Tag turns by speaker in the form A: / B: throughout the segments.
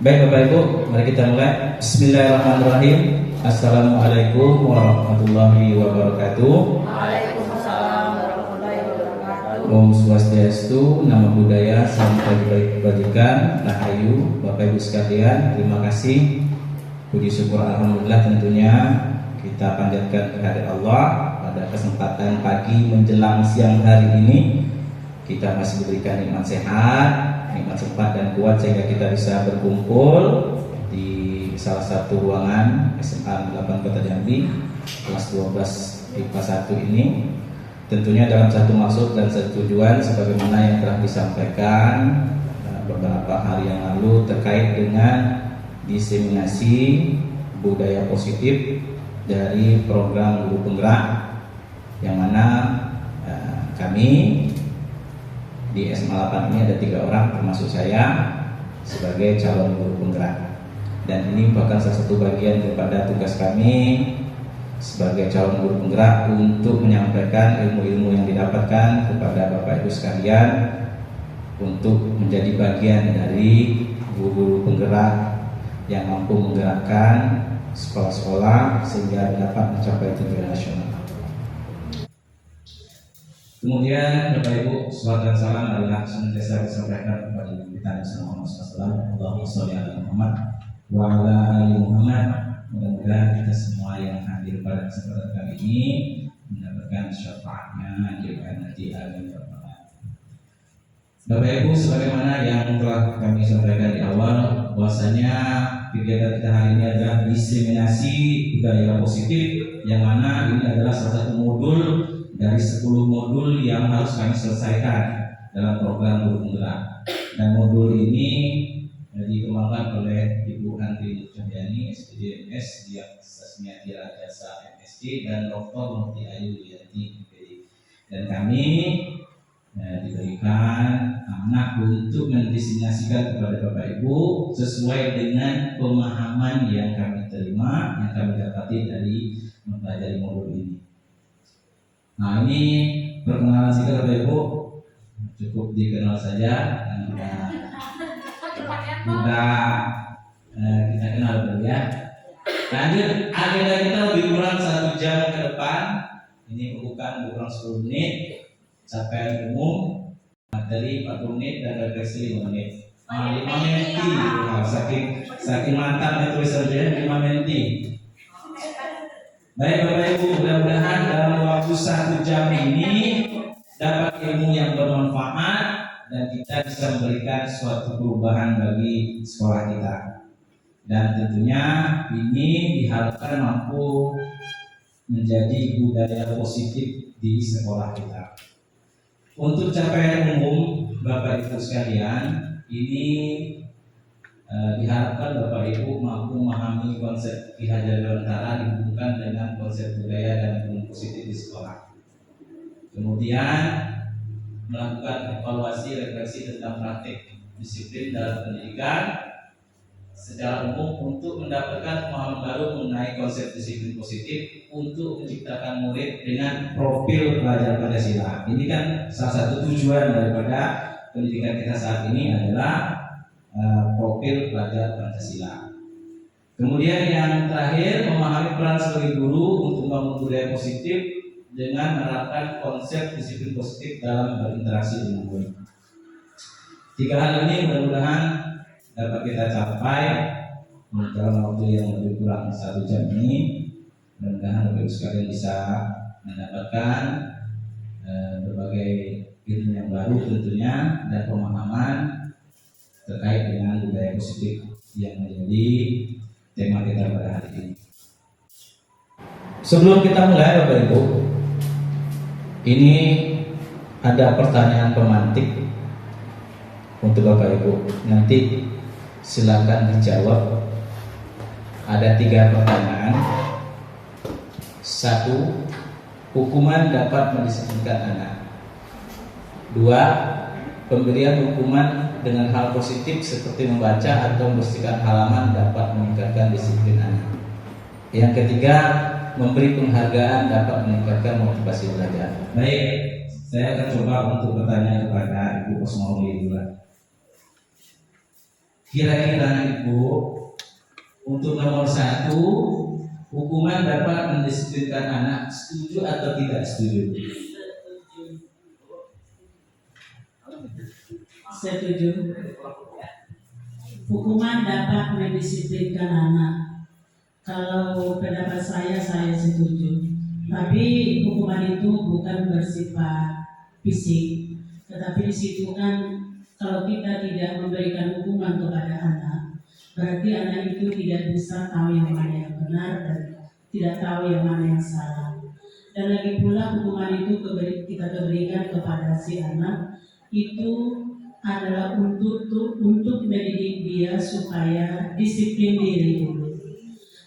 A: Baik Bapak Ibu, mari kita mulai. Bismillahirrahmanirrahim. Assalamualaikum warahmatullahi wabarakatuh.
B: Waalaikumsalam warahmatullahi wabarakatuh.
A: Om Swastiastu, Namo Buddhaya, Salam Kebajikan, Rahayu. Bapak Ibu sekalian, terima kasih. Puji syukur alhamdulillah tentunya kita panjatkan kehadirat Allah pada kesempatan pagi menjelang siang hari ini. Kita masih diberikan nikmat sehat, nikmat sempat dan kuat sehingga kita bisa berkumpul di salah satu ruangan SMA 8 Kota Jambi kelas 12 IPA 1 ini, tentunya dalam satu maksud dan satu tujuan sebagaimana yang telah disampaikan beberapa hari yang lalu terkait dengan diseminasi budaya positif dari program guru penggerak, yang mana kami di SMA 8 ini ada 3 orang termasuk saya sebagai calon guru penggerak, dan ini merupakan salah satu bagian daripada tugas kami sebagai calon guru penggerak untuk menyampaikan ilmu-ilmu yang didapatkan kepada Bapak Ibu sekalian untuk menjadi bagian dari guru penggerak yang mampu menggerakkan sekolah-sekolah sehingga dapat mencapai tujuan nasional. Kemudian Bapak Ibu, salawat dan salam adalah senantiasa disampaikan kepada Nabi kita Muhammad SAW. Allahumma sholli ala Muhammad wa ala ali Muhammad. Mudah-mudahan kita semua yang hadir pada kesempatan kali ini mendapatkan syafaatnya di nanti. Amin. Bapak Ibu, sebagaimana yang telah kami sampaikan di awal, bahwasanya kegiatan kita hari ini adalah diseminasi budaya positif, yang mana ini adalah salah satu modul dari 10 modul yang harus kami selesaikan dalam program guru penggerak. Dan modul ini dikembangkan oleh Ibu Andri Cahyani, SPDMS, Sasmiati Rajasa MSc, dan Dr. Murti Ayu Lianti MPD. Dan kami diberikan amanah untuk mendiseminasikan kepada Bapak Ibu sesuai dengan pemahaman yang kami terima, yang kami dapati dari mempelajari modul ini. Nah, ini perkenalan singkat Bapak Ibu, cukup dikenal saja kita kenal dulu ya. Lanjut, agenda kita lebih kurang 1 jam ke depan. Ini bukan kurang 10 menit. Capaian umum materi 40 menit dan refleksi 5 menit. 5 menit. Saking mantapnya tulisannya 5 menit. Baik Bapak Ibu, mudah-mudahan dalam waktu 1 jam ini dapat ilmu yang bermanfaat dan kita bisa memberikan suatu perubahan bagi sekolah kita. Dan tentunya ini diharapkan mampu menjadi budaya positif di sekolah kita. Untuk capaian umum Bapak Ibu sekalian, ini diharapkan Bapak Ibu mampu memahami konsep Ki Hajar Dewantara dihubungkan dengan konsep budaya dan ilmu positif di sekolah. Kemudian melakukan evaluasi refleksi tentang praktik disiplin dalam pendidikan secara umum untuk mendapatkan pemahaman baru mengenai konsep disiplin positif untuk menciptakan murid dengan profil pelajar Pancasila. Ini kan salah satu tujuan daripada pendidikan kita saat ini adalah profil pelajar Pancasila. Kemudian yang terakhir, memahami peran sebagai guru untuk membangun budaya positif dengan menerapkan konsep disiplin positif dalam berinteraksi dengan murid. 3 hal ini mudah-mudahan dapat kita capai dalam waktu yang lebih kurang 1 jam ini. Mudah-mudahan Bapak Ibu sekalian bisa mendapatkan berbagai ilmu yang baru tentunya dan pemahaman terkait dengan budaya positif yang menjadi tema kita pada hari ini. Sebelum kita mulai Bapak Ibu, ini ada pertanyaan pemantik untuk Bapak Ibu. Nanti silakan dijawab. Ada 3 pertanyaan. 1. Hukuman dapat mendisiplinkan anak. 2. Pemberian hukuman dengan hal positif seperti membaca atau membersihkan halaman dapat meningkatkan disiplin anak. Yang ketiga, memberi penghargaan dapat meningkatkan motivasi belajar. Baik, saya akan coba untuk bertanya kepada Ibu Kosmauli dulu. Kira-kira Ibu, untuk nomor 1, hukuman dapat mendisiplinkan anak, setuju atau tidak setuju?
C: Setuju. Hukuman dapat mendisiplinkan anak. Kalau pendapat saya setuju. Tapi hukuman itu bukan bersifat fisik, tetapi di situ kan kalau kita tidak memberikan hukuman kepada anak, berarti anak itu tidak bisa tahu yang mana yang benar dan tidak tahu yang mana yang salah. Dan lagi pula hukuman itu kita berikan kepada si anak itu adalah untuk mendidik dia supaya disiplin diri dulu.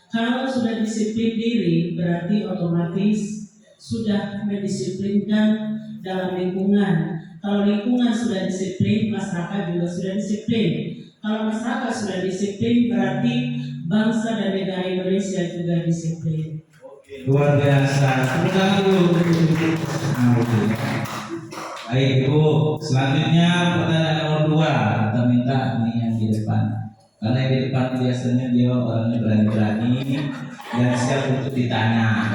C: Kalau sudah disiplin diri, berarti otomatis sudah mendisiplinkan dalam lingkungan. Kalau lingkungan sudah disiplin, masyarakat juga sudah disiplin. Kalau masyarakat sudah disiplin, berarti bangsa dan negara Indonesia juga disiplin.
A: Luar biasa. Tepuk tangan dulu. Baik Ibu, selanjutnya pertanyaan nomor 2. Kita minta nih yang di depan. Karena yang di depan biasanya dia orangnya berani-berani dan siap untuk ditanya.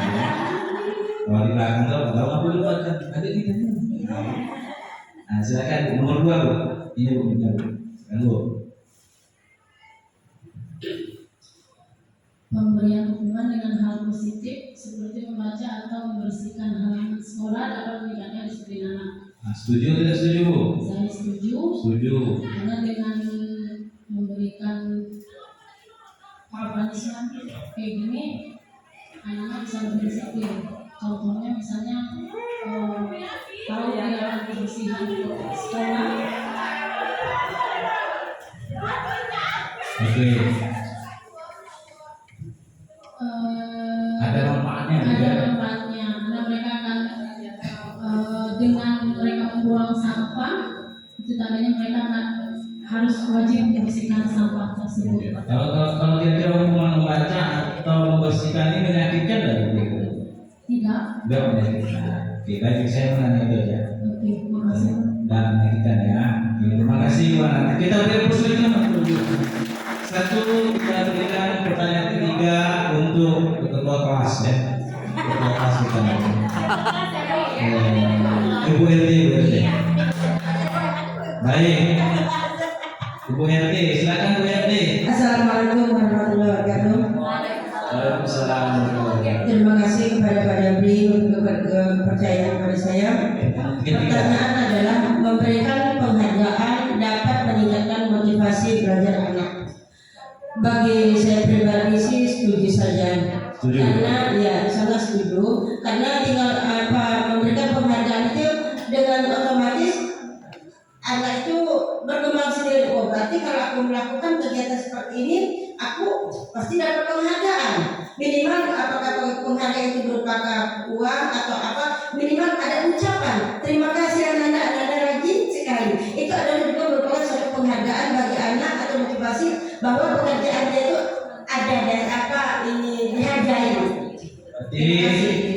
A: Kalau di belakang tahu apa dulu ada ditanya. Nah, silakan nomor 2 Bu. Ini Bu, benar Bu. Silakan Bu.
D: Pemberian hukuman dengan hal positif seperti membaca atau membersihkan halaman sekolah dapat meningkatkan disiplin anak.
A: Nah, setuju tidak setuju Bu?
D: Saya setuju.
A: Setuju.
D: Karena dengan memberikan punishment kayak gini, anak-anak bisa lebih disiplin. Contohnya misalnya kalau dia kebersihan sekolah.
A: Oke. Ada manfaatnya juga.
D: Ada manfaatnya, karena mereka akan dengan mereka membuang sampah itu tandanya mereka harus wajib membersihkan sampah tersebut.
A: Kalau kira-kira hukuman membaca atau membersihkan ini menyakitkan tidak?
D: Tidak.
A: Tidak menyakitkan. Oke, baik saya menanya itu aja.
D: Oke, makasih.
A: Dan menyakitkan ya. Oke, terima kasih Iwan. Kita beri persetujuan. Satu, kita berikan pertanyaan ketiga untuk ketua kelas ya. Ketua kelas kita. Ibu RT. Baik. Ibu RT, silakan Bu RT.
B: Assalamualaikum warahmatullahi wabarakatuh.
A: Waalaikumsalam warahmatullahi wabarakatuh.
B: Terima kasih kepada Pak Dabri untuk kepercayaan kepada saya. Pertanyaan adalah memberikan penghargaan dapat meningkatkan motivasi belajar anak. Bagi saya pribadi sih setuju saja.
A: Setuju.
B: Karena ya sangat setuju. Karena tinggal memberikan penghargaan itu dengan otomatis anak itu berkembang sendiri. Oh berarti kalau aku melakukan kegiatan seperti ini, aku pasti dapat penghargaan. Minimal apakah penghargaan itu berupa uang atau apa, minimal ada ucapan terima kasih anak-anak rajin sekali. Itu adalah juga merupakan suatu penghargaan bagi anak atau motivasi bahwa pekerjaannya itu ada dan ini dihargai.
A: Berarti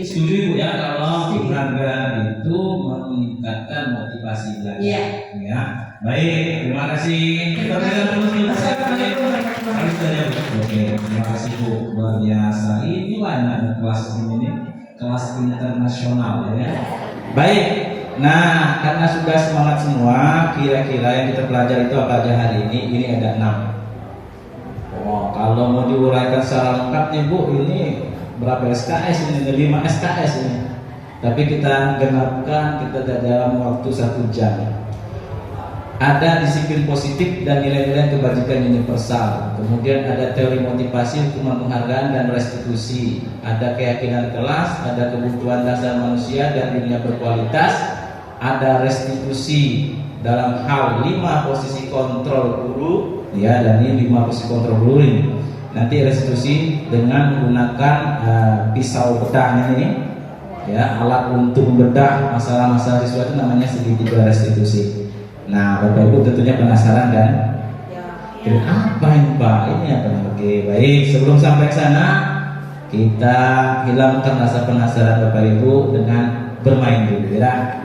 A: setuju Bu ya kalau penghargaan itu meningkatkan motivasi belajar.
B: Iya.
A: Ya. Baik, terima kasih. Kita berikan terus
B: Assalamualaikum warahmatullahi wabarakatuh.
A: Oke, terima kasih Bu. Luar biasa. Ini banyak kelas ini, kelas internasional ya. Baik. Nah, karena sudah semangat semua, kira-kira yang kita pelajari itu apa aja hari ini? Ini ada 6. Oh, kalau mau diuraikan secara lengkap nih Bu, ini berapa SKS ini? 5 SKS ini. Tapi kita genapkan kita dalam waktu 1 jam. Ada disiplin positif dan nilai-nilai kebajikan universal. Kemudian ada teori motivasi, hukuman penghargaan dan restitusi. Ada keyakinan kelas, ada kebutuhan dasar manusia dan dunia berkualitas. Ada restitusi dalam hal 5 posisi kontrol guru, ya, dan ini 5 posisi kontrol guru ini. Nanti restitusi dengan menggunakan pisau bedahnya ini, ya, alat untuk membedah masalah-masalah siswa itu namanya segitiga restitusi. Nah, Bapak Ibu tentunya penasaran kan? Ya. Apa ini Pak? Ini apa? Oke, baik. Sebelum sampai ke sana, kita hilangkan rasa penasaran Bapak Ibu dengan bermain dulu, ya.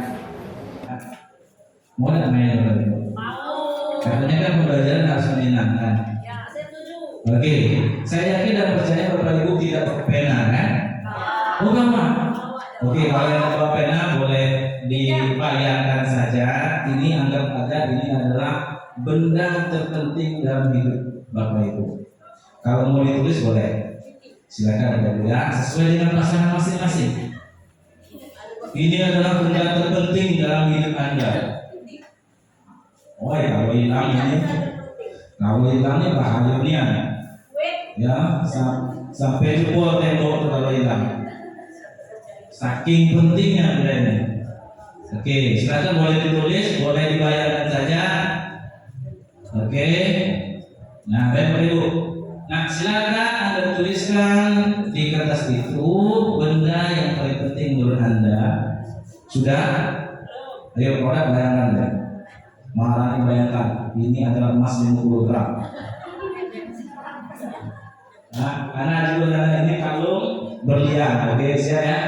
A: Mau namanya Bapak Ibu?
C: Mau.
A: Katanya kan pembelajaran harus menyenangkan. Oke, saya yakin dan percaya Bapak Ibu tidak pakai pena kan? Bukan Pak. Oke, kalau yang bawa pena boleh dibayangkan saja. Ini anggap aja ini adalah benda terpenting dalam hidup Bapak Ibu. Kalau mau ditulis boleh, silakan Bapak Ibu ya, sesuai dengan pasangan masing-masing. Ini adalah benda terpenting dalam hidup Anda. Oh ya, kalau hilang ini bahayanya. Ya, sampai jebol tembok kalau hilang. Saking pentingnya benda ini. Oke, silakan boleh ditulis, boleh dibayarkan saja. Oke. Nah, Bapak Ibu. Nah, silakan Anda tuliskan di kertas itu benda yang paling penting menurut Anda. Sudah? Ayo, orang bayangkan ya. Malah dibayangkan, ini adalah emas 50 gram. Nah, karena juga ini kalung berlian, oke siap ya.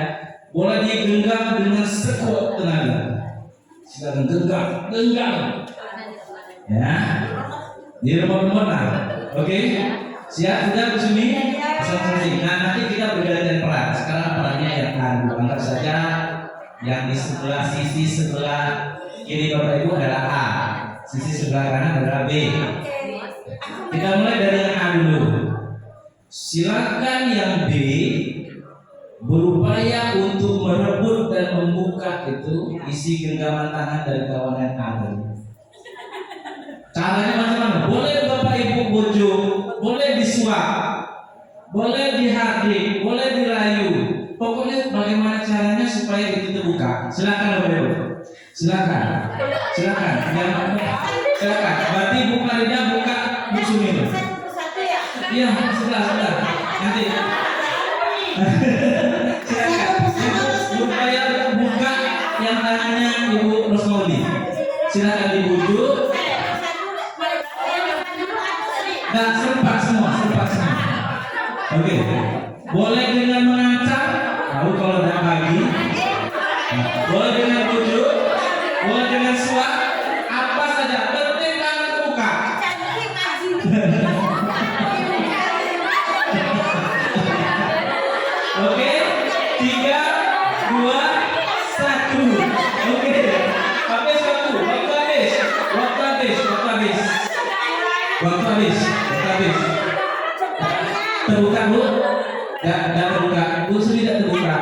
A: Boleh digenggam dengan sekuat tenaga. Silakan genggam. Ya. Di rumah-rumah lah. Oke. Siap sudah di sini. Nah, nanti kita bergantian peran. Sekarang perannya yang adu. Anggap saja yang di sebelah sisi sebelah kiri Bapak Ibu adalah A. Sisi sebelah kanan adalah B. Kita mulai dari yang A dulu. Silakan yang B berupaya untuk merebut dan membuka itu isi genggaman tangan dari kawan yang A. Caranya macam-macam. Boleh Bapak Ibu bujuk, boleh disuap, boleh dihardik, boleh dirayu. Pokoknya bagaimana caranya supaya itu terbuka. Silakan Bapak Ibu. Silakan. Silakan. Berarti buka lidah, buka musuh itu. Iya, sebelah. Nanti. Silakan. Supaya buka yang tangannya Ibu Rosmoli. Silakan dibujuk. Dan serempak semua. Oke. Boleh dengan mengancam, lalu kalau udah pagi. Boleh dengan bujuk, boleh dengan suap, apa saja. Penting tangan terbuka. Oke, 3, 2, 1. Oke, habis waktu. Waktu habis. Terbuka Bu? Dan terbuka. Bu sudah tidak terbuka.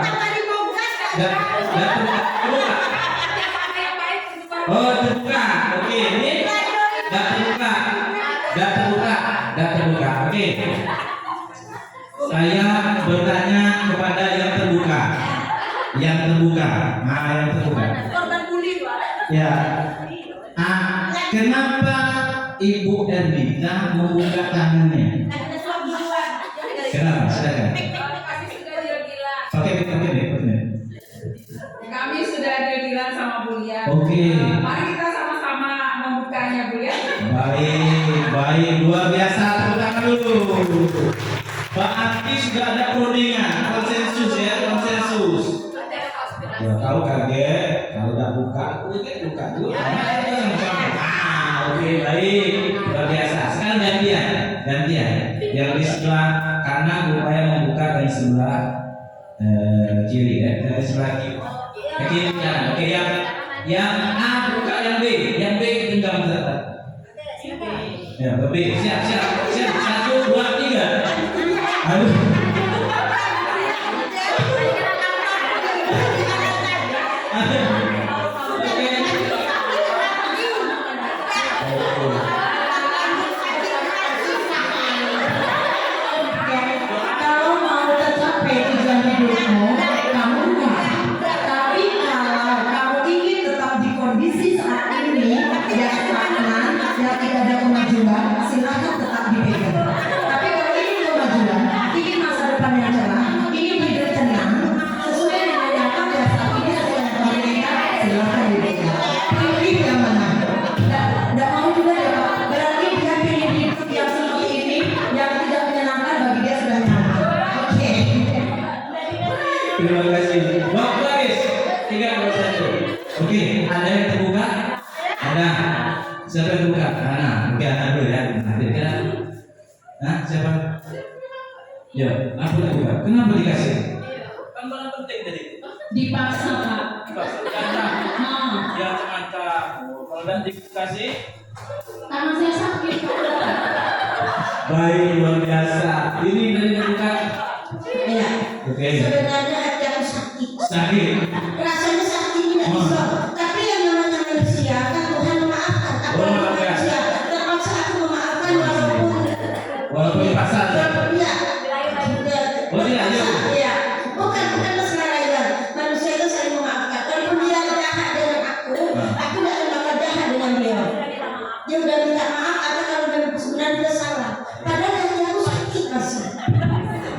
A: Dan terbuka. Oh terbuka. Oke, ini dan terbuka. Oke. Saya bertanya kepada yang terbuka. Nah, yang terbuka. Ya. Kenapa Ibu Ernita membuka tangannya? Kenapa? Silakan. Pakai.
E: Kami sudah deal sama Bulia.
A: Oke.
E: Mari kita sama-sama membukanya, Bulia.
A: Baik, luar biasa. Tepuk tangan dulu. Berarti sudah ada perundingan, konsensus. Ya, kalau kaget, kalau udah buka dulu. Oke, baik, luar biasa. Sekarang gantian. Yang di sebelah kanan berupaya membuka dari sebelah kiri ya, dari sebelah kiri kanan. Oke, yang A buka yang B genggam terdekat. Ya, B. Siap. 1, 2, 3. Aduh. Terima kasih. Waktu habis. 3, 2, 1. Oke, ada yang terbuka? Ada. Siapa yang terbuka? Ada. siapa? Ya, aku lagi Pak. Kenapa dikasih? Kan barang penting tadi.
D: Dipaksa Pak.
A: Karena dia semacam kalau dan dikasih.
D: Karena saya sakit Pak.
A: Baik, luar biasa. Ini dari bukan.
B: Ya.
A: Oke.
B: Sebenarnya hati aku sakit.
A: Sakit.
B: Rasanya sakit tidak bisa. Tapi yang namanya manusia kan Tuhan memaafkan. Aku manusia. Terpaksa aku memaafkan
A: Walaupun dipaksa.
B: Iya.
A: Oh tidak,
B: Iya. Bukan masalah rayuan. Manusia itu saling memaafkan. Walaupun dia jahat dengan aku tidak bakal jahat dengan dia. Dia udah minta maaf atau kalau memang sebenarnya dia salah. Padahal hati aku sakit masih.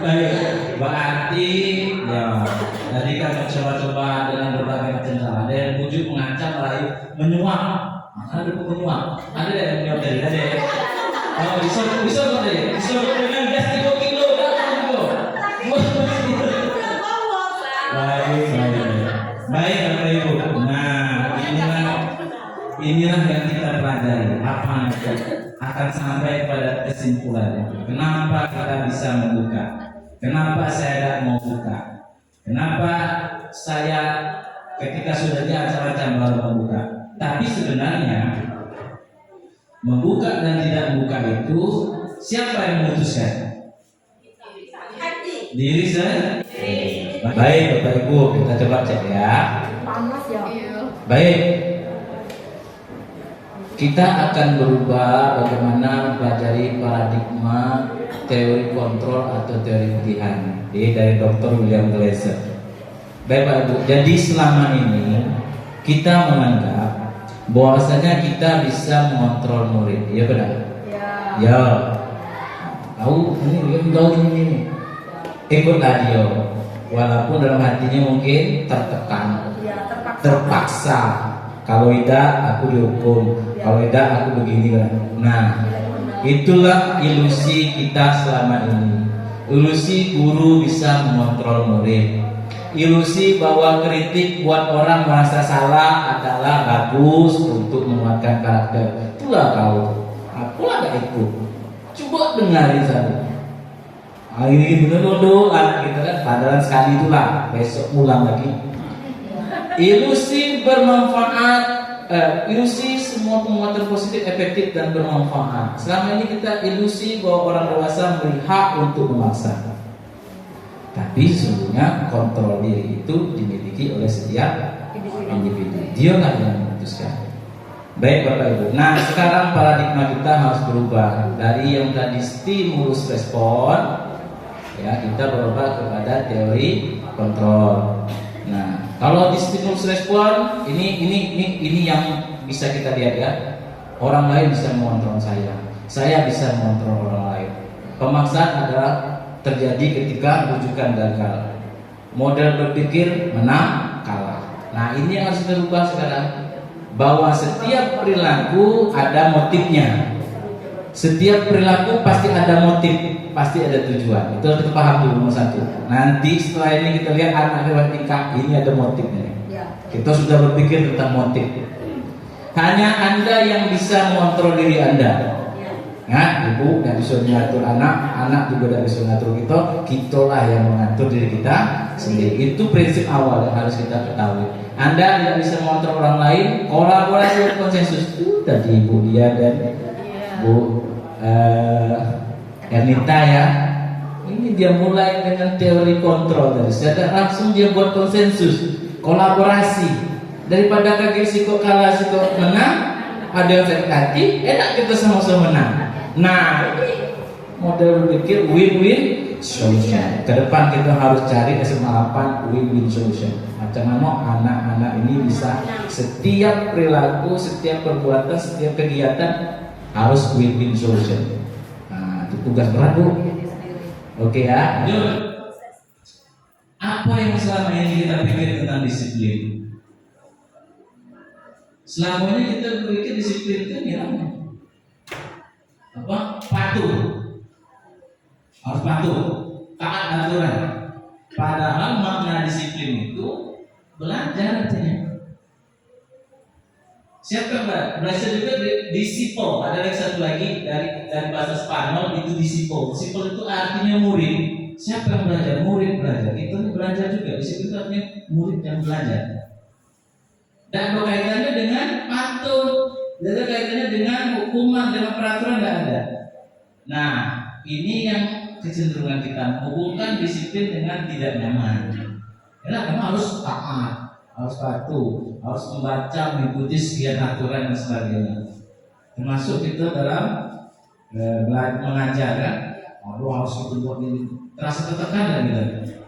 A: Baik, berarti ya tadi kan coba-coba dengan berbagai macam cara. Ada yang bujuk, mengancam, merayu, menyuap. Ada menyuap. Ada yang menyuap dari ada. Oh, bisa kok deh. Bisa dengan gas 3 kilo, Baik, Bapak Ibu. Nah, inilah yang kita pelajari. Apa akan sampai pada kesimpulan. Kenapa kita bisa membuka? Kenapa saya tidak mau buka? Kenapa saya ketika sudah diancam-ancam baru membuka? Tapi sebenarnya membuka dan tidak membuka itu siapa yang memutuskan? Diri saya. Baik Bapak Ibu, kita coba cek ya.
E: Panas ya.
A: Baik. Kita akan berubah bagaimana mempelajari paradigma teori kontrol atau teori pilihan dari Dr. William Glasser. Baik Pak Ibu, jadi selama ini kita menganggap bahwasanya kita bisa mengontrol murid, iya benar? Ya. Tahu ini tahu ini. Ikutlah dia, walaupun dalam hatinya mungkin tertekan, terpaksa. Kalau tidak, aku dihukum. Kalau tidak, aku begini. Nah, itulah ilusi kita selama ini. Ilusi guru bisa mengontrol murid. Ilusi bahwa kritik buat orang merasa salah adalah bagus untuk menguatkan karakter. Itulah kau. Akulah gak ikut. Coba dengarin saja. Ini bener dulu kita kan padahal sekali itulah, besok ulang lagi. Ilusi bermanfaat, ilusi semua penguatan positif, efektif dan bermanfaat. Selama ini kita ilusi bahwa orang dewasa memiliki hak untuk memaksa. Tapi sesungguhnya kontrol diri itu dimiliki oleh setiap individu. Dia lah yang memutuskan. Baik Bapak Ibu. Nah sekarang paradigma kita harus berubah dari yang tadi stimulus respon. Ya, kita berubah kepada teori kontrol. Nah, kalau di stimulus respon ini yang bisa kita lihat ya. Orang lain bisa mengontrol saya bisa mengontrol orang lain. Pemaksaan adalah terjadi ketika rujukan gagal. Model berpikir menang kalah. Nah, ini yang harus kita ubah sekarang. Bahwa setiap perilaku ada motifnya. Setiap perilaku pasti ada motif, pasti ada tujuan. Itu harus kita paham dulu nomor satu. Nanti setelah ini kita lihat anak lewat tingkah, ini ada motifnya. Kita sudah berpikir tentang motif. Hanya Anda yang bisa mengontrol diri Anda. Ya, ibu tidak bisa mengatur anak juga tidak bisa mengatur kita lah yang mengatur diri kita sendiri. Itu prinsip awal yang harus kita ketahui. Anda tidak bisa mengontrol orang lain, kolaborasi dan konsensus. Tadi Ibu Dia dan Bu Ernita ya, ini dia mulai dengan teori kontrol dari secara langsung dia buat konsensus, kolaborasi. Daripada kaget siko kalah siko menang, ada yang sakit hati, enak kita sama-sama menang. Nah, ini model berpikir win-win solution. Ke depan kita harus cari kesempatan win-win solution. Macam mana anak-anak ini bisa setiap perilaku, setiap perbuatan, setiap kegiatan harus win-win solution. Nah, itu tugas berat Bu. Oke ya. Apa yang selama ini kita pikir tentang disiplin? Selama ini kita berpikir disiplin itu nilainya apa? Patuh. Harus patuh, taat aturan. Padahal makna disiplin itu belajar artinya. Siapa yang belajar juga disipo. Ada lagi satu lagi dari bahasa Spanyol itu disipo. Disipo itu artinya murid. Siapa yang belajar? Murid belajar. Kita belajar juga. Disipo itu artinya murid yang belajar. Dan berkaitannya dengan patuh, dan kaitannya dengan hukuman, dengan peraturan tidak ada. Nah, ini yang kecenderungan kita menghubungkan disiplin dengan tidak nyaman. Karena kamu harus taat, harus patuh, harus membaca, mengikuti sekian aturan dan sebagainya. Termasuk itu dalam mengajar kan, harus buat ini. Terasa tertekan dan gitu.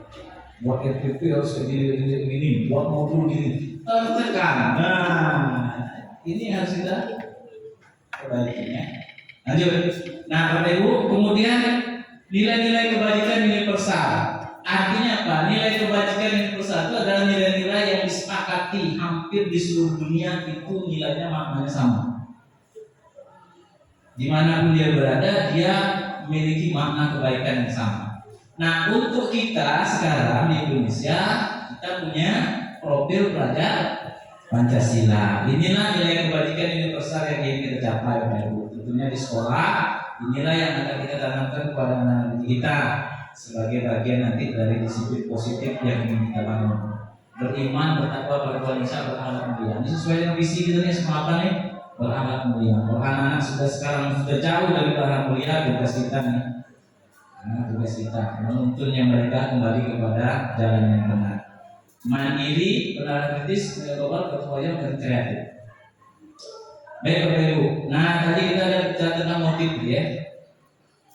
A: Buat RPP harus begini, buat modul gini, tertekan. Nah, ini harus kita perbaiki ya. Lanjut. Nah, Bapak Ibu, kemudian nilai-nilai kebajikan universal. Artinya apa? Nilai kebajikan universal itu adalah nilai-nilai yang disepakati hampir di seluruh dunia, itu nilainya maknanya sama. Dimanapun dia berada, dia memiliki makna kebaikan yang sama. Nah, untuk kita sekarang di Indonesia, kita punya profil pelajar Pancasila. Inilah nilai kebajikan universal yang ingin kita capai, Bapak Ibu. Tentunya di sekolah, inilah yang akan kita tanamkan kepada anak-anak kita sebagai bagian nanti dari disiplin positif yang ingin kita bangun. Beriman, bertakwa, berbuat ihsan, berakhlak mulia. Ini sesuai dengan visi kita nih, semua apa nih? Berakhlak mulia. Kalau anak-anak sudah jauh dari berakhlak mulia, tugas kita nih. Tugas kita menuntunnya mereka kembali kepada jalan yang benar. Mandiri, benar kritis, global, bertanggung dan kreatif. Baik Bapak Ibu. Nah, tadi kita ada bicara tentang motif ya.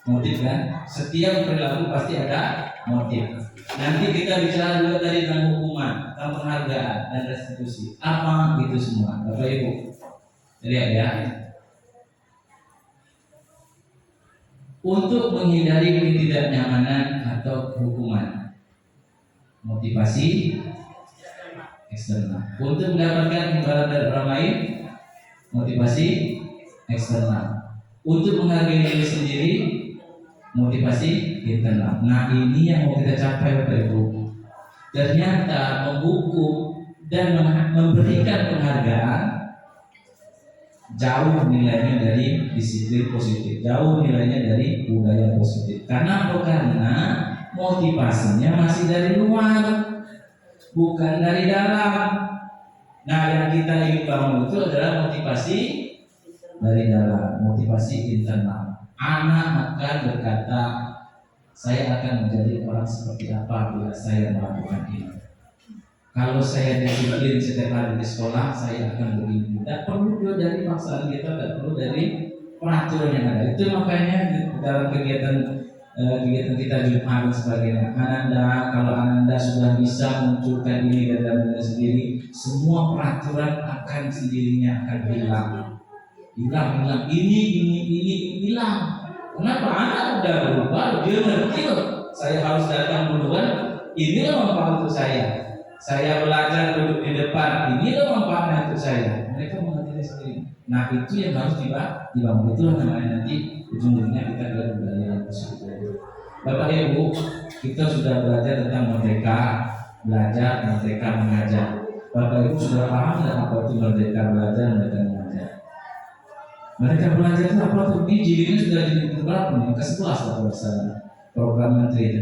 A: Motif kan? Setiap perilaku pasti ada motif. Nanti kita bicara juga tadi tentang hukuman, tentang penghargaan dan restitusi. Apa itu semua, Bapak Ibu? Lihat ya. Untuk menghindari ketidaknyamanan atau hukuman, motivasi eksternal. Untuk mendapatkan imbalan dari orang lain, motivasi eksternal. Untuk menghargai diri sendiri, motivasi internal. Nah, ini yang mau kita capai Bapak Ibu. Ternyata menghukum dan memberikan penghargaan jauh nilainya dari disiplin positif, jauh nilainya dari budaya positif. Karena motivasinya masih dari luar, bukan dari dalam. Nah, yang kita ingin bangun itu adalah motivasi dari dalam, motivasi internal. Anak akan berkata, saya akan menjadi orang seperti apa bila saya melakukan ini. Kalau saya disiplin setiap hari di sekolah, saya akan begini. Tidak perlu dari paksaan kita, tidak perlu dari peraturan yang ada. Itu makanya dalam kegiatan kita Jumat dan sebagainya. Kalau Ananda sudah bisa munculkan ini dalam diri sendiri, semua peraturan akan sendirinya akan hilang. Ini hilang. Kenapa? Anak udah berubah, dia ngerti loh. Saya harus datang duluan. Inilah manfaat untuk saya. Saya belajar duduk di depan. Inilah manfaatnya untuk saya. Mereka mengerti sendiri. Nah, itu yang harus dibangun. Itu namanya nanti ujung-ujungnya kita adalah budaya yang positif. Bapak Ibu, kita sudah belajar tentang merdeka belajar, merdeka mengajar. Bapak Ibu sudah paham dan apa itu merdeka belajar, merdeka mengajar? Merdeka belajar itu apa tuh? Ini jilidnya sudah jadi berapa nih? Ke-11 atau bersama program menteri itu.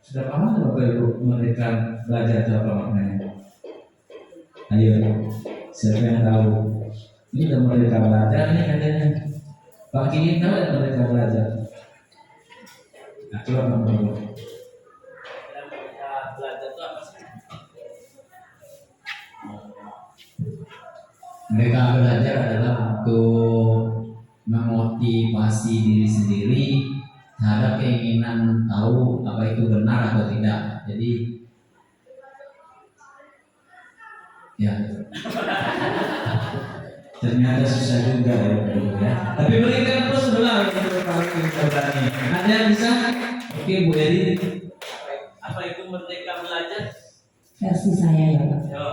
A: Sudah paham tak Bapak Ibu merdeka belajar itu apa maknanya? Ayo, siapa yang tahu? Ini udah merdeka belajar nih katanya. Pak Kini tahu ya merdeka belajar? Nah, coba Bapak Ibu. Merdeka belajar itu apa sih?
F: Mereka belajar adalah untuk memotivasi diri sendiri terhadap keinginan tahu apa itu benar atau tidak. Jadi ya
A: ternyata susah juga ya. Tapi berikan terus benar kalau kita berani. Ada yang bisa? Oke Bu Eri. Apa itu merdeka belajar?
B: Versi saya ya Pak.
A: Yo.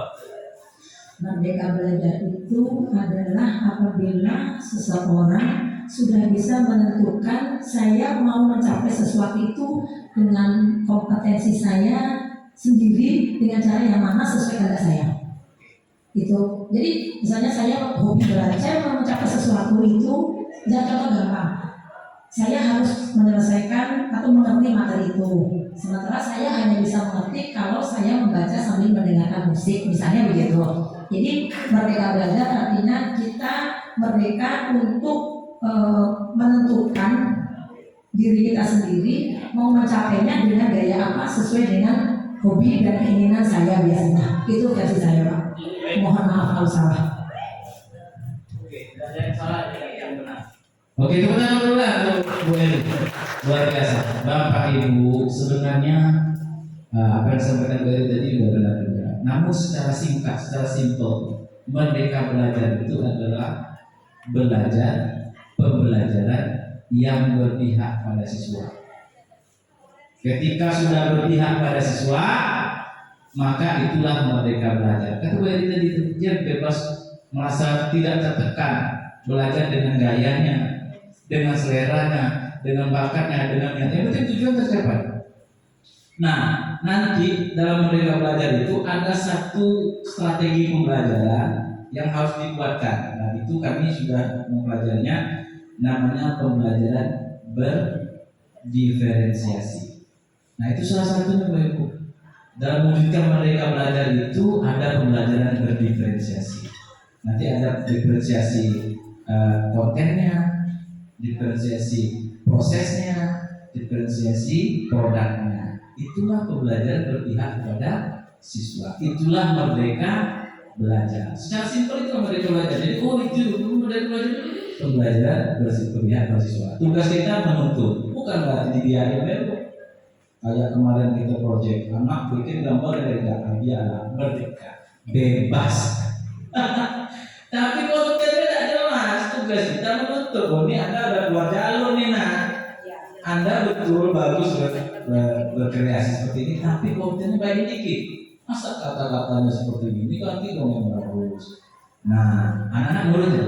B: Merdeka belajar itu adalah apabila seseorang sudah bisa menentukan saya mau mencapai sesuatu itu dengan kompetensi saya sendiri dengan cara yang mana sesuai dengan saya.
G: Gitu. Jadi misalnya saya hobi belajar, saya mau mencapai sesuatu itu, contoh gampang. Saya harus menyelesaikan atau mengerti materi itu. Sementara saya hanya bisa mengerti kalau saya membaca sambil mendengarkan musik, misalnya begitu. Jadi merdeka belajar artinya kita merdeka untuk menentukan diri kita sendiri mau mencapainya dengan gaya apa sesuai dengan hobi dan keinginan saya biasanya. Itu versi saya, Pak. Mohon maaf kalau salah.
A: Oke, tidak ada yang salah, tidak ada yang benar. Oke, tepuk tangan dulu lah untuk Bu Eli. Luar biasa. Bapak Ibu, sebenarnya apa yang disampaikan Bu Eli tadi juga benar juga. Namun secara singkat, secara simpel, merdeka belajar itu adalah belajar pembelajaran yang berpihak pada siswa. Ketika sudah berpihak pada siswa, maka itulah merdeka belajar. Kata Bu Eli tadi, dia bebas merasa tidak tertekan, belajar dengan gayanya, dengan seleranya, dengan bakatnya, dengan yang penting tujuan tercapai. Nah, nanti dalam merdeka belajar itu ada satu strategi pembelajaran yang harus dibuatkan. Nah, itu kami sudah mempelajarinya, namanya pembelajaran berdiferensiasi. Nah, itu salah satunya Bapak Ibu. Dalam mewujudkan merdeka belajar itu ada pembelajaran berdiferensiasi. Nanti ada diferensiasi kontennya, diferensiasi prosesnya, diferensiasi produknya. Itulah pembelajaran berpihak kepada siswa. Itulah merdeka belajar. Secara simpel itu merdeka belajar. Jadi itu merdeka belajar, pembelajaran berpihak pada siswa. Tugas kita menuntut, bukan berarti dibiayain. Kayak kemarin kita proyek anak bikin gambar dari data, dia merdeka, bebas. Tapi kontennya tidak jelas. Tugas kita menuntut. Oh, ini Anda ada keluar jalur nih nak. Anda betul bagus berkreasi seperti ini, tapi kontennya baik dikit. Masa kata-katanya seperti ini ganti dong yang bagus. Nah, anak-anak nurut ya.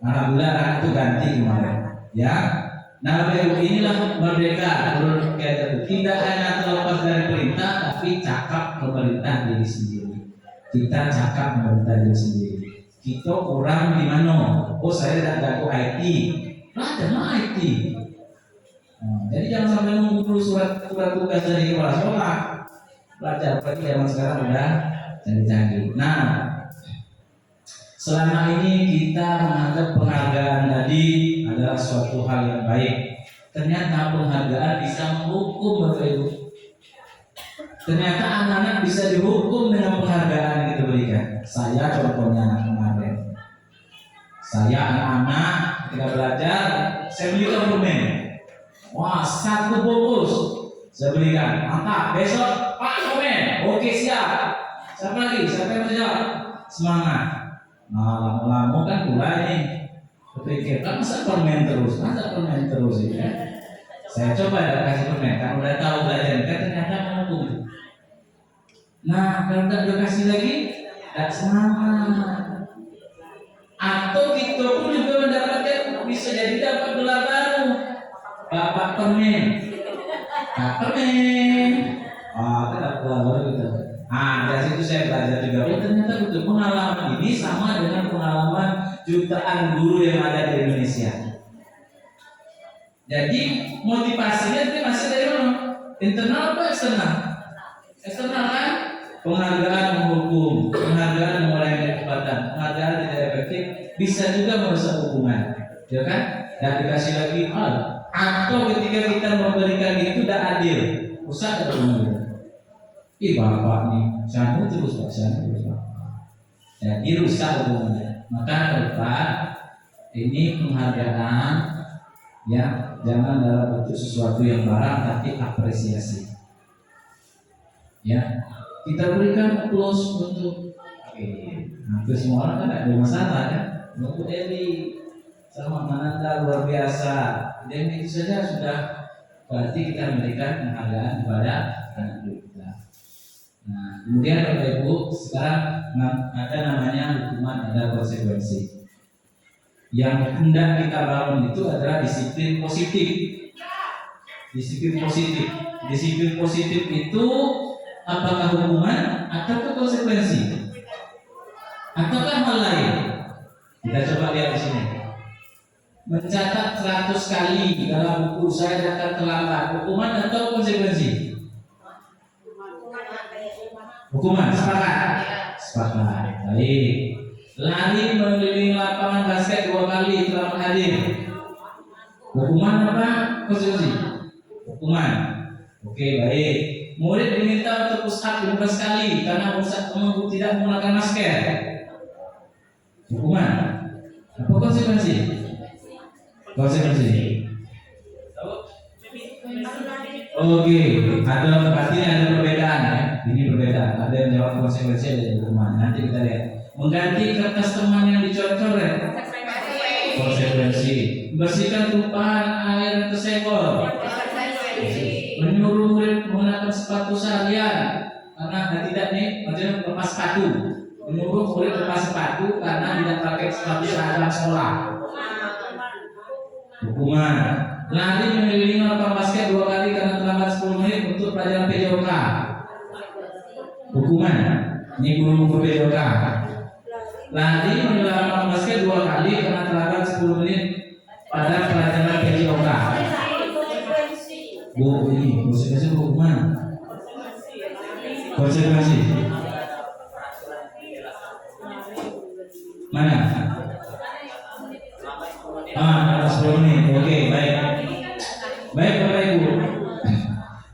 A: Alhamdulillah anak itu ganti kemarin. Ya. Nah, Bapak inilah merdeka menurut kita tidak hanya terlepas dari perintah, tapi cakap pemerintah diri sendiri. Kita cakap pemerintah diri sendiri. Kita kurang di mana? Oh, saya tidak jago IT. Belajarlah IT. Nah, jadi jangan sampai nunggu surat tugas dari kepala sekolah. Belajar lagi zaman sekarang udah canggih-canggih. Nah, selama ini kita menganggap penghargaan tadi adalah suatu hal yang baik. Ternyata penghargaan bisa menghukum Bapak Ibu. Ternyata anak-anak bisa dihukum dengan penghargaan yang kita berikan. Saya contohnya kemarin. Saya anak-anak ketika belajar, saya belikan permen. Wah, 1 bungkus saya belikan. Mantap, besok Pak permen. Oke, siap. Siapa lagi? Siapa yang mau jawab? Semangat. Nah, lama-lama kan mulai nih berpikir, masa permen terus ya. Saya coba ya kasih permen, kan udah tahu belajar, kan ternyata mampu. Nah, kalau tidak dikasih lagi, tidak semangat. Atau kita pun juga mendapatkan, bisa jadi dapat gelar baru, Bapak permen. Nah, permen. Kan dapat gelar baru gitu. Nah, dari situ saya belajar juga. Oh, ternyata betul pengalaman ini sama dengan pengalaman jutaan guru yang ada di Indonesia. Jadi motivasinya itu masih dari mana? Internal atau eksternal? Eksternal kan? Penghargaan menghukum, penghargaan mengurangi kecepatan, penghargaan tidak efektif, bisa juga merusak hubungan, ya kan? Dan dikasih lagi hal. Atau ketika kita memberikan itu tidak adil, rusak hubungan. Bapak nih, jangan terus Pak, jadi rusak hubungannya. Maka ke depan ini penghargaan ya, jangan dalam bentuk sesuatu yang barang, tapi apresiasi. Ya, kita berikan plus untuk hampir semua orang kan ada masalah kan. Untuk Eli sama Mananda luar biasa, dan itu saja sudah berarti kita memberikan penghargaan kepada anak kita. Nah, kemudian Bapak Ibu, sekarang ada namanya hukuman, ada konsekuensi. Yang hendak kita bangun itu adalah disiplin positif. Disiplin positif. Disiplin positif itu apakah hukuman atau konsekuensi? Ataukah hal lain? Kita coba lihat di sini. Mencatat 100 kali dalam buku saya datang terlambat, hukuman atau konsekuensi? Hukuman, sepakat? Sepakat. Baik. Lari mengelilingi lapangan basket 2 kali terlambat hadir. Hukuman apa? Konsekuensi? Hukuman. Oke, baik. Murid diminta untuk push up 15 kali karena Ustaz tidak menggunakan masker. Hukuman. Apa konsekuensi? Konsekuensi. Oke, berarti ada perbedaan ya. Ini berbeda. Ada yang jawab konsekuensi, ada yang hukuman. Nanti kita lihat. Mengganti kertas teman yang dicor-coret. Konsekuensi. Bersihkan tumpahan air yang tersenggol. Menyuruh murid menggunakan sepatu seharian karena tidak nih, maksudnya lepas sepatu. Menyuruh murid lepas sepatu karena tidak pakai sepatu seragam sekolah. Hukuman. Lari mengelilingi lapangan basket 2 kali karena terlambat 10 menit untuk pelajaran PJOK. Hukuman. Ini guru PJOK. Lari mengelilingi lapangan basket 2 kali karena terlambat 10 menit pada pelajaran PJOK. Bu, ini konsekuensi hukuman. Konsekuensi. Mana? 10 menit. Oke, baik. Baik Bapak Ibu.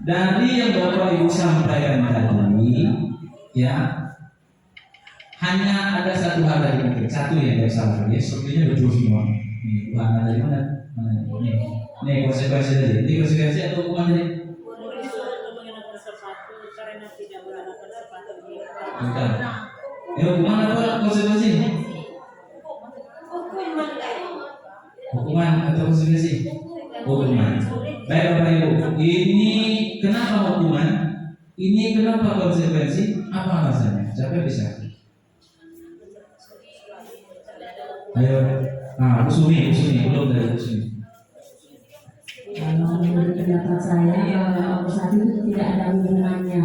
A: Dari yang Bapak Ibu sampaikan tadi, ya, hanya ada satu hal dari mungkin satu yang saya salah. Ya, sepertinya betul semua. Ini bahan dari mana? Ini konsekuensi tadi. Ini konsekuensi atau hukuman tadi? Bukan. Ini hukuman apa konsekuensi? Hukuman atau konsekuensi? Hukuman. Baik Bapak Ibu, ini kenapa hukuman? Ini kenapa konsekuensi? Apa alasannya? Siapa bisa? Ayo, Bu Sumi, belum dari Bu Sumi.
G: Kalau menurut pendapat saya, saat itu tidak ada hubungannya.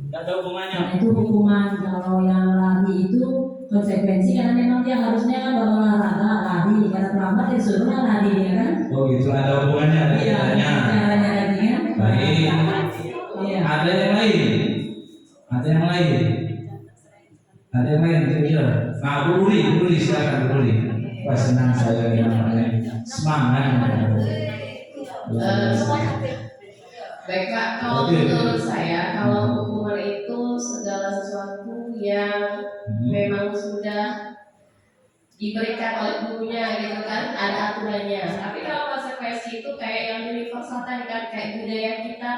A: Tidak ada hubungannya.
G: Nah, itu hukuman. Kalau yang lari itu konsekuensi karena memang dia harusnya kan berolahraga lari karena terlambat disuruh lari ya kan?
A: Oh gitu, ada hubungannya, ada
G: Iya, caranya lagi kan?
A: Baik.
G: Iya.
A: Ada yang lain. Ada yang lain. Ada yang lain kira-kira. Nah, Bu Uli silakan Bu Uli. Wah, senang saya yang semangat.
H: Baik Pak, kalau menurut saya, kalau hukuman itu segala sesuatu yang memang sudah diberikan oleh gurunya gitu kan, ada aturannya. Tapi kalau konsekuensi itu kayak yang universal tadi kan, kayak budaya kita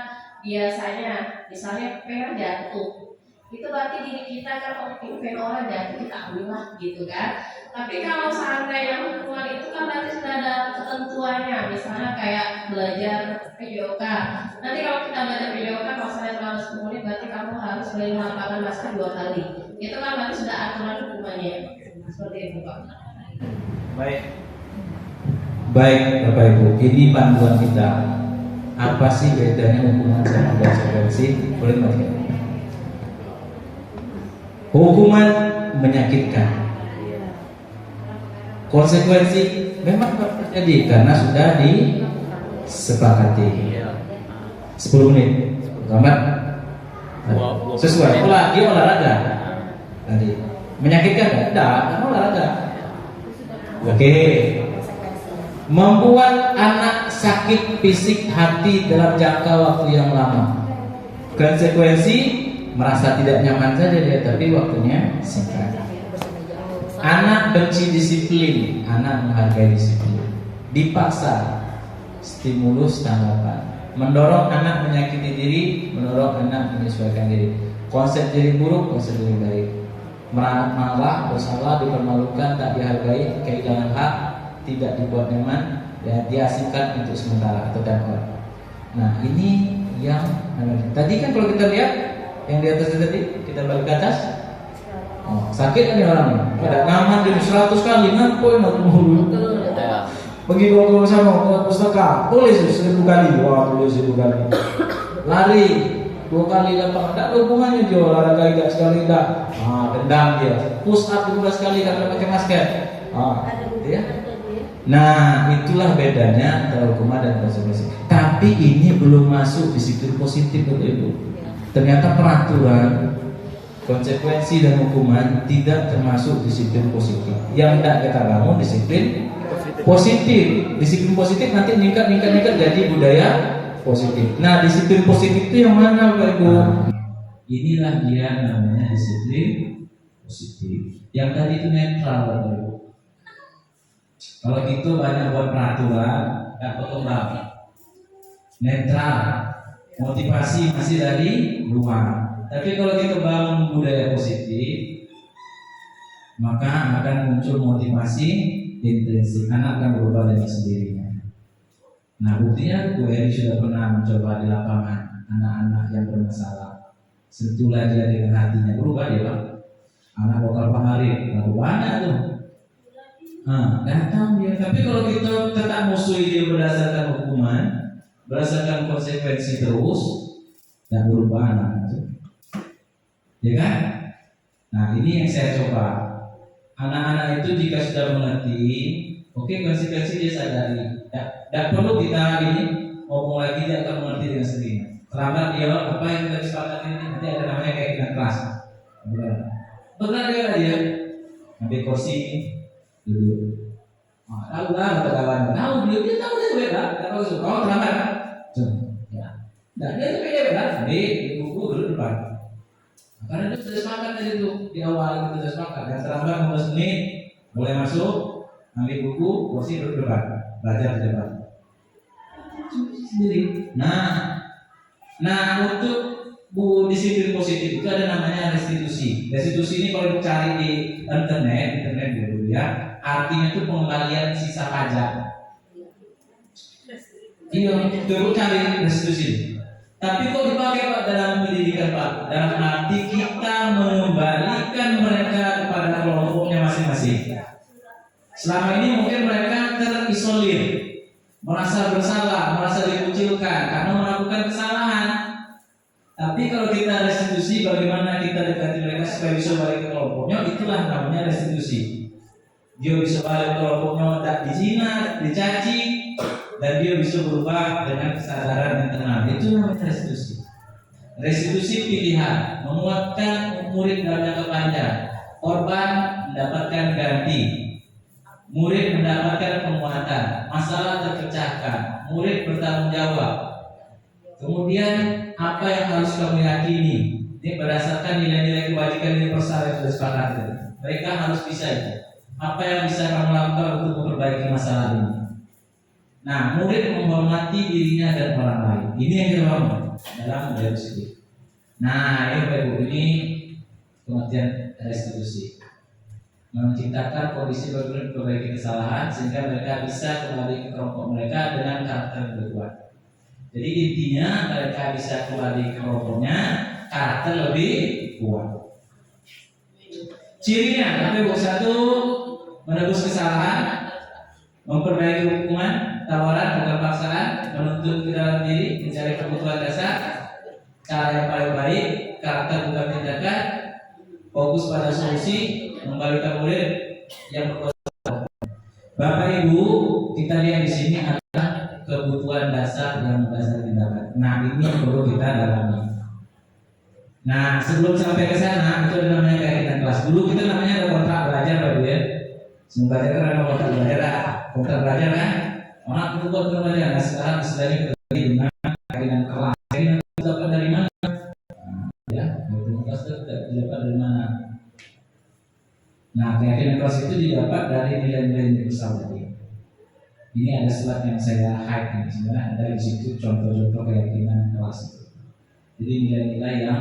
H: biasanya, misalnya pengen jatuh, itu berarti diri kita kan pengen orang jatuh kita ambillah gitu kan. Tapi kalau seandainya hukuman itu kan berarti sudah ada ketentuannya, misalnya kayak belajar PJOK. Nanti kalau kita belajar PJOK, kalau saya terlalu 10 menit, berarti kamu harus belajar lapangan masker 2 kali. Itu kan berarti sudah aturan hukumannya. Seperti itu Pak.
A: Baik Bapak Ibu, ini panduan kita. Apa sih bedanya hukuman sama konsekuensi? Boleh Mas? Hukuman menyakitkan. Konsekuensi memang terjadi karena sudah disepakati. 10 menit, selamat. Sesuai. Dia olahraga. Tadi menyakitkan tidak olahraga. Oke. Membuat anak sakit fisik hati dalam jangka waktu yang lama. Konsekuensi merasa tidak nyaman saja dia, tapi waktunya singkat. Anak benci disiplin, anak menghargai disiplin. Dipaksa, stimulus tanggapan. Mendorong anak menyakiti diri, mendorong anak menyesuaikan diri. Konsep diri buruk, konsep diri baik. Marah, bersalah, dipermalukan, tak dihargai, kehilangan hak, tidak dibuat nyaman, ya diasingkan untuk sementara atau dapat. Nah ini yang tadi kan kalau kita lihat yang di atas tadi, kita balik ke atas. Oh, sakit kan orang ini. Ada nyaman jadi 100 kali ngapain aku mulu. Pergi ke sana ke pustaka, tulis 1000 kali. Wah, tulis 1000 kali. Lari 2 kali lapangan, tak ada hubungannya dia olahraga tidak sekali tak, dendam dia, push up 12 kali tak pakai masker, ya. Nah itulah bedanya antara hukuman dan konsekuensi. Tapi ini belum masuk disiplin positif Bapak Ibu. Ternyata peraturan, konsekuensi dan hukuman tidak termasuk disiplin positif. Yang tidak kita bangun disiplin positif. Disiplin positif nanti meningkat jadi budaya positif. Nah disiplin positif itu yang mana Bapak Ibu? Inilah dia namanya disiplin positif. Yang tadi itu netral Bapak Ibu. Kalau gitu banyak buat peraturan, nggak berkembang. Netral, motivasi masih dari luar. Tapi kalau kita bangun budaya positif, maka akan muncul motivasi intrinsik. Anak akan berubah dengan sendirinya. Nah buktinya Bu Eri sudah pernah mencoba di lapangan anak-anak yang bermasalah. Sentuhlah dia dengan hatinya, berubah dia Pak. Anak lokal pengarit, lalu banyak tuh. Datang dia. Tapi kalau kita tetap musuhi dia berdasarkan hukuman, berdasarkan konsekuensi terus, dan berubah anak itu, ya kan? Nah ini yang saya coba. Anak-anak itu jika sudah mengerti, oke, konsekuensi dia sadari. Tidak perlu kita ini ngomong lagi, dia akan mengerti dengan sendirinya. Terlambat dia apa yang kita sepakati ini, nanti ada namanya keyakinan kelas. Benar dia ambil kursi dulu. Tahu lah kawan, tahu dia tahu dia beda. Tahu suka terlambat. Ya. Dan dia itu beda. Jadi buku dulu depan. Karena itu sudah sepakat tadi itu di awal kita sudah sepakat. Yang terlambat 15 menit boleh masuk, ambil buku, kursi duduk depan, belajar di depan. Sendiri. Nah untuk disiplin positif itu ada namanya restitusi. Restitusi ini kalau dicari di internet dulu ya, artinya itu pengembalian sisa pajak. Iya, terus cari restitusi. Tapi kok dipakai Pak dalam pendidikan Pak? Dalam arti kita mengembalikan mereka kepada kelompoknya masing-masing. Selama ini mungkin mereka terisolir, merasa bersalah, merasa dikucilkan karena melakukan kesalahan. Tapi kalau kita restitusi, bagaimana kita dekati mereka supaya bisa balik ke kelompoknya, itulah namanya restitusi. Dia bisa balik ke kelompoknya, tidak dizina, dicaci, dan dia bisa berubah dengan kesadaran internal. Itu namanya restitusi. Restitusi pilihan, menguatkan murid dalam jangka panjang. Korban mendapatkan ganti, murid mendapatkan penguatan, masalah terpecahkan, murid bertanggung jawab. Kemudian apa yang harus kamu yakini? Ini berdasarkan nilai-nilai kebajikan universal yang sudah disepakati. Mereka harus bisa itu. Apa yang bisa kamu lakukan untuk memperbaiki masalah ini? Nah, murid menghormati dirinya dan orang lain. Ini yang kita bangun dalam budaya positif. Nah, ini Bapak Ibu, ini pengertian restitusi. Menciptakan kondisi memperbaiki kesalahan sehingga mereka bisa kembali ke kelompok mereka dengan karakter yang lebih kuat. Jadi intinya mereka bisa kembali ke kelompoknya karakter lebih kuat. Cirinya, Bapak Ibu, 1, menebus kesalahan, memperbaiki hukuman, tawaran bukan paksaan, menuntut ke dalam diri, mencari kebutuhan dasar, cara yang paling baik, karakter bukan tindakan, fokus pada solusi, mengembalikan murid yang berkuasa. Bapak Ibu, kita lihat di sini adalah kebutuhan dasar yang mendasari tindakan. Nah, ini yang perlu kita dalami. Nah, sebelum sampai ke sana, itu ada namanya keyakinan kelas. Dulu kita namanya ada kontrak belajar, Pak Ibu ya. Sebelum belajar kan ada kontrak belajar kan? Orang itu buat belajar. Nah, sekarang istilahnya kita lagi dengan keyakinan kelas. Keyakinan kelas dapat dari mana? Ya, keyakinan kelas itu didapat dari mana? Nah, keyakinan kelas itu didapat dari nilai-nilai universal tadi. Ini ada slide yang saya hide ini. Sebenarnya ada di situ contoh-contoh keyakinan kelas itu. Jadi nilai-nilai yang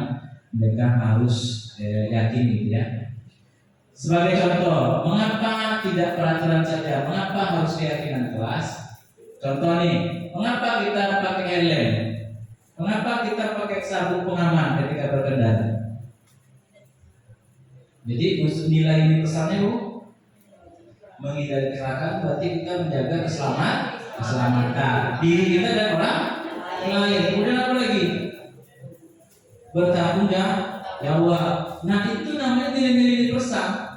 A: mereka harus yakin gitu ya. Sebagai contoh, mengapa tidak peraturan saja? Mengapa harus keyakinan kelas? Contoh nih, mengapa kita pakai helm? Mengapa kita pakai sabuk pengaman ketika berkendara? Jadi unsur nilai universalnya Bu, menghindari kecelakaan berarti kita menjaga keselamatan diri kita dan orang lain. Kemudian apa lagi? bertanggung jawab. Nah itu namanya nilai-nilai universal.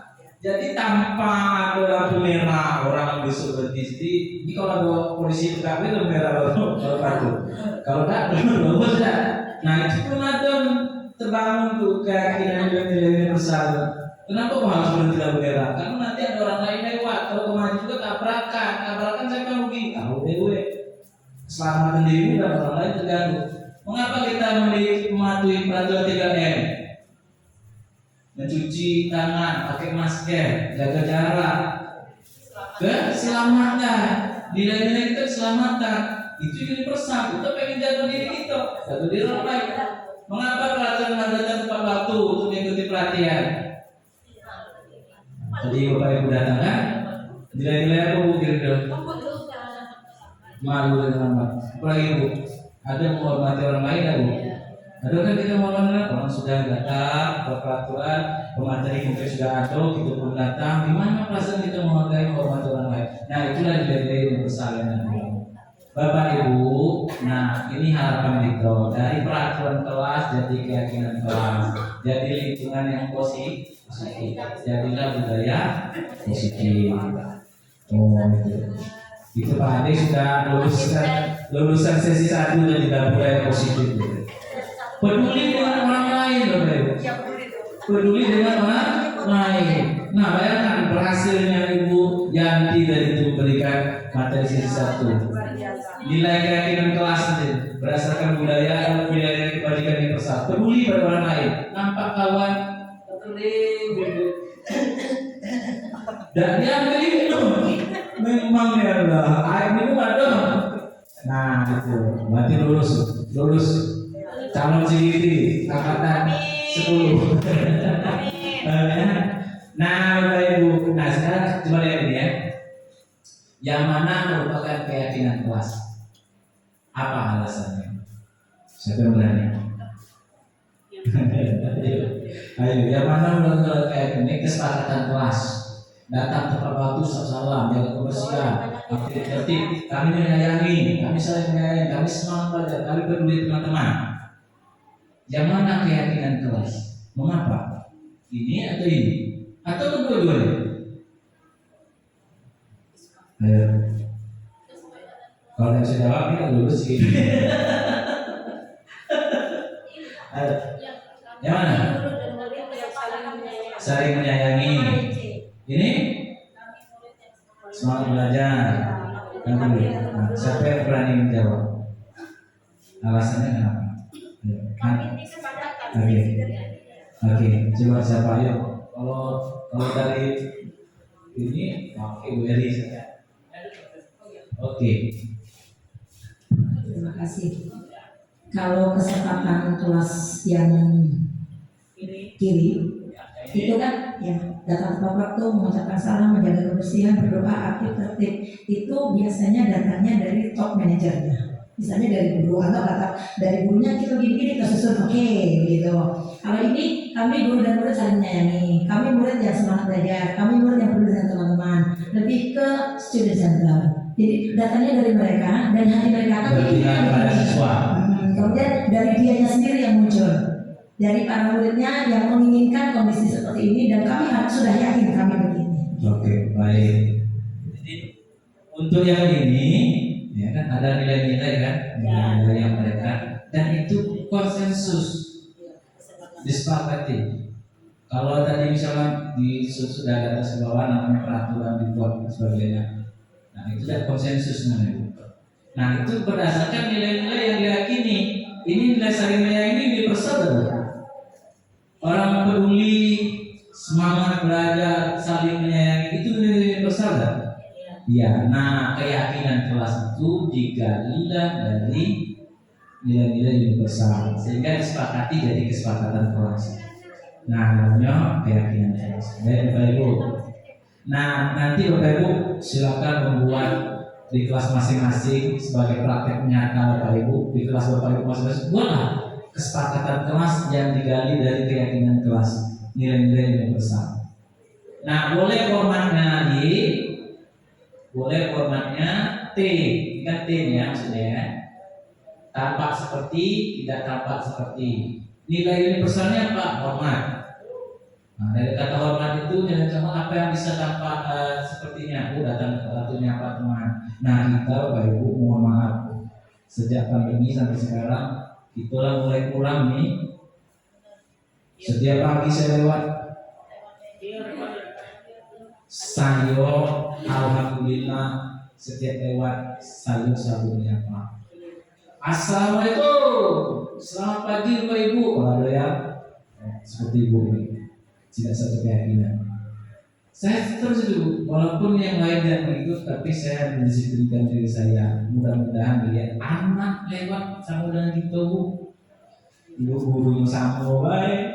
A: Jadi tanpa ada lampu merah orang besok berhenti. Ini kalau ada polisi PKP lampu merah kalau patuh. Kalau tak belum tidak. Nah itu Ramadan terbangun tuh keyakinan nilai-nilai universal. Kenapa kok harus berhenti lampu merah? Karena nanti ada orang lain lewat. Kalau kemarin juga tabrakan siapa yang rugi? Tahu deh gue. Keselamatan dirimu dan orang lain terganggu. Mengapa kita mematuhi peraturan 3M? Mencuci tangan, pakai masker, jaga jarak, keselamatan, nilai-nilai kita keselamatan itu universal. Kita pengen jaga diri kita, jaga diri orang lain. Mengapa peraturan harus datang tepat waktu untuk mengikuti pelatihan? Tadi Bapak Ibu datang kan? Nilai-nilai apa Bu kira-kira? Malu dan hormat. Apalagi Bu? Ada menghormati orang lain Bu? Ada kan kita menghormati orang sudah datang peraturan pemateri mungkin sudah ada, kita pun datang. Gimana perasaan kita menghargai menghormati orang lain? Nah itulah nilai-nilai universal yang nanti. Bapak Ibu, nah ini harapan kita dari peraturan kelas jadi keyakinan kelas, jadi lingkungan yang positif, jadilah budaya positif. Oh itu Pak Ade sudah lulusan sesi 1 dari budaya positif. Peduli dengan orang lain, Bapak Ibu. Peduli dengan orang lain. Nah bayangkan berhasilnya Ibu Yanti dari itu memberikan materi sesi 1. Nilai keyakinan kelas sendiri berdasarkan budaya kebajikan yang besar. Peduli pada orang lain. Nampak kawan dan dia minum. Memang ya Allah, air minum ada. Nah itu, berarti lulus calon CGT angkatan 10. Nah Bapak Ibu, nah sekarang coba lihat ini ya. Yang mana merupakan keyakinan kelas? Apa alasannya? Siapa yang berani? Ayo, yang mana merupakan keyakinan kesepakatan kelas? Datang tepat waktu, salam, jaga kebersihan, aktif tertib. Kami menyayangi, kami saling menyayangi, kami semangat belajar, kami peduli teman-teman. Yang mana keyakinan kelas? Mengapa? Ini atau ini? Atau kedua-duanya? Ayo. Kalau yang saya jawab kita lulus sih. Yang mana? Saling menyayangi. Ini semangat belajar. Nah, siapa yang berani menjawab? Alasannya kenapa? Oke, coba siapa ayo? Kalau dari ini, oke Bu Eri saja. Oke.
G: Terima kasih. Kalau kesempatan kelas yang kiri itu kan ya datang tepat waktu, mengucapkan salam, menjaga kebersihan, berdoa, aktif tertib, itu biasanya datangnya dari top manajernya. Misalnya dari guru atau kata dari gurunya kita gini-gini tersusun oke, gitu. Kalau ini kami guru dan murid saling menyayangi, kami murid yang semangat belajar, kami murid yang peduli dengan teman-teman, lebih ke student center. Jadi datangnya dari mereka dan hati mereka kan kemudian dari dianya sendiri yang muncul, dari para muridnya yang menginginkan kondisi seperti ini dan kami sudah yakin kami begini.
A: Oke, baik. Jadi untuk yang ini ya kan ada nilai-nilai kan, nilai yang mereka dan itu konsensus disepakati. Kalau tadi misalnya di sudah di atas ke bawah namanya peraturan dibuat dan sebagainya. Nah itu kan konsensus namanya. Nah itu berdasarkan nilai-nilai yang diyakini. Ini nilai saling menyayangi universal. Orang peduli, semangat belajar, saling menyayangi itu nilai universal kan? Ya. Nah keyakinan kelas itu digalilah dari nilai-nilai universal sehingga disepakati jadi kesepakatan kelas. Nah namanya keyakinan kelas. Baik Bapak Ibu. Nah nanti Bapak Ibu silakan membuat di kelas masing-masing sebagai praktek nyata Bapak Ibu di kelas Bapak Ibu masing-masing buatlah kesepakatan kelas yang digali dari keyakinan kelas nilai-nilai universal. Nah boleh formatnya lagi, boleh formatnya T, kan T ya maksudnya tampak seperti, tidak tampak seperti. Nilai universalnya apa? Hormat. Nah, dari kata hormat itu jangan cuma apa yang bisa tampak sepertinya. Datang ke waktunya Pak teman. Nah kita Bapak Ibu mohon maaf, sejak pandemi sampai sekarang kita mulai kurang nih. Setiap pagi saya lewat, saya alhamdulillah setiap lewat sayur sabunnya Pak. Assalamualaikum, selamat pagi Bapak Ibu. Kalau ada yang seperti Ibu ini tidak satu keyakinan. Saya terus dulu, walaupun yang lain yang mengikut, tapi saya mendisiplinkan diri saya. Mudah-mudahan melihat anak lewat sama dengan kita Bu. Ibu guru sama baik,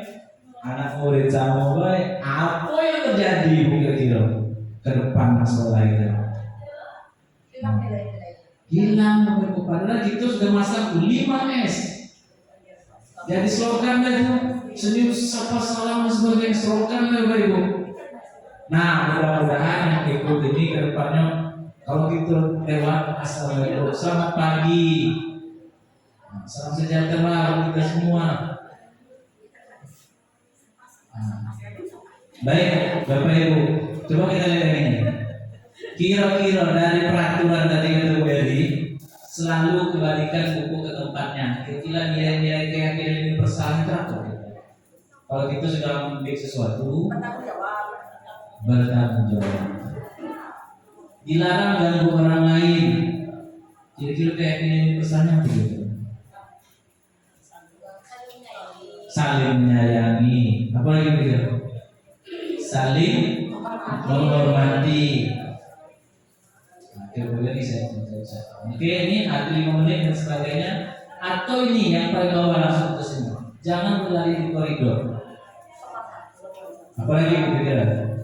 A: anak murid sama baik. Apa yang terjadi Bu kira-kira ke depan sekolah itu? Hilang beberapa padahal kita sudah masang 5S. Jadi slogannya itu senyum sapa salam sebagai slogan Bapak Ibu. Nah mudah-mudahan yang ikut ini ke depannya kalau kita lewat assalamualaikum selamat pagi, salam sejahtera kita semua. Baik Bapak Ibu, coba kita lihat ini. Kira-kira dari peraturan dari Ketua selalu kembalikan buku ke tempatnya. Kira-kira nilai-nilai keyakinan universal itu apa? Kalau kita sudah membuat sesuatu, bertanggung jawab. Dilarang ganggu orang lain. Kira-kira keyakinan universalnya apa gitu? Saling menyayangi. Apa lagi begitu? Saling menghormati. Kemudian ini saya oke, ini ada 5 menit dan sebagainya. Atau ini yang paling bawah langsung ke sini. Jangan berlari di koridor. Apalagi kira-kira?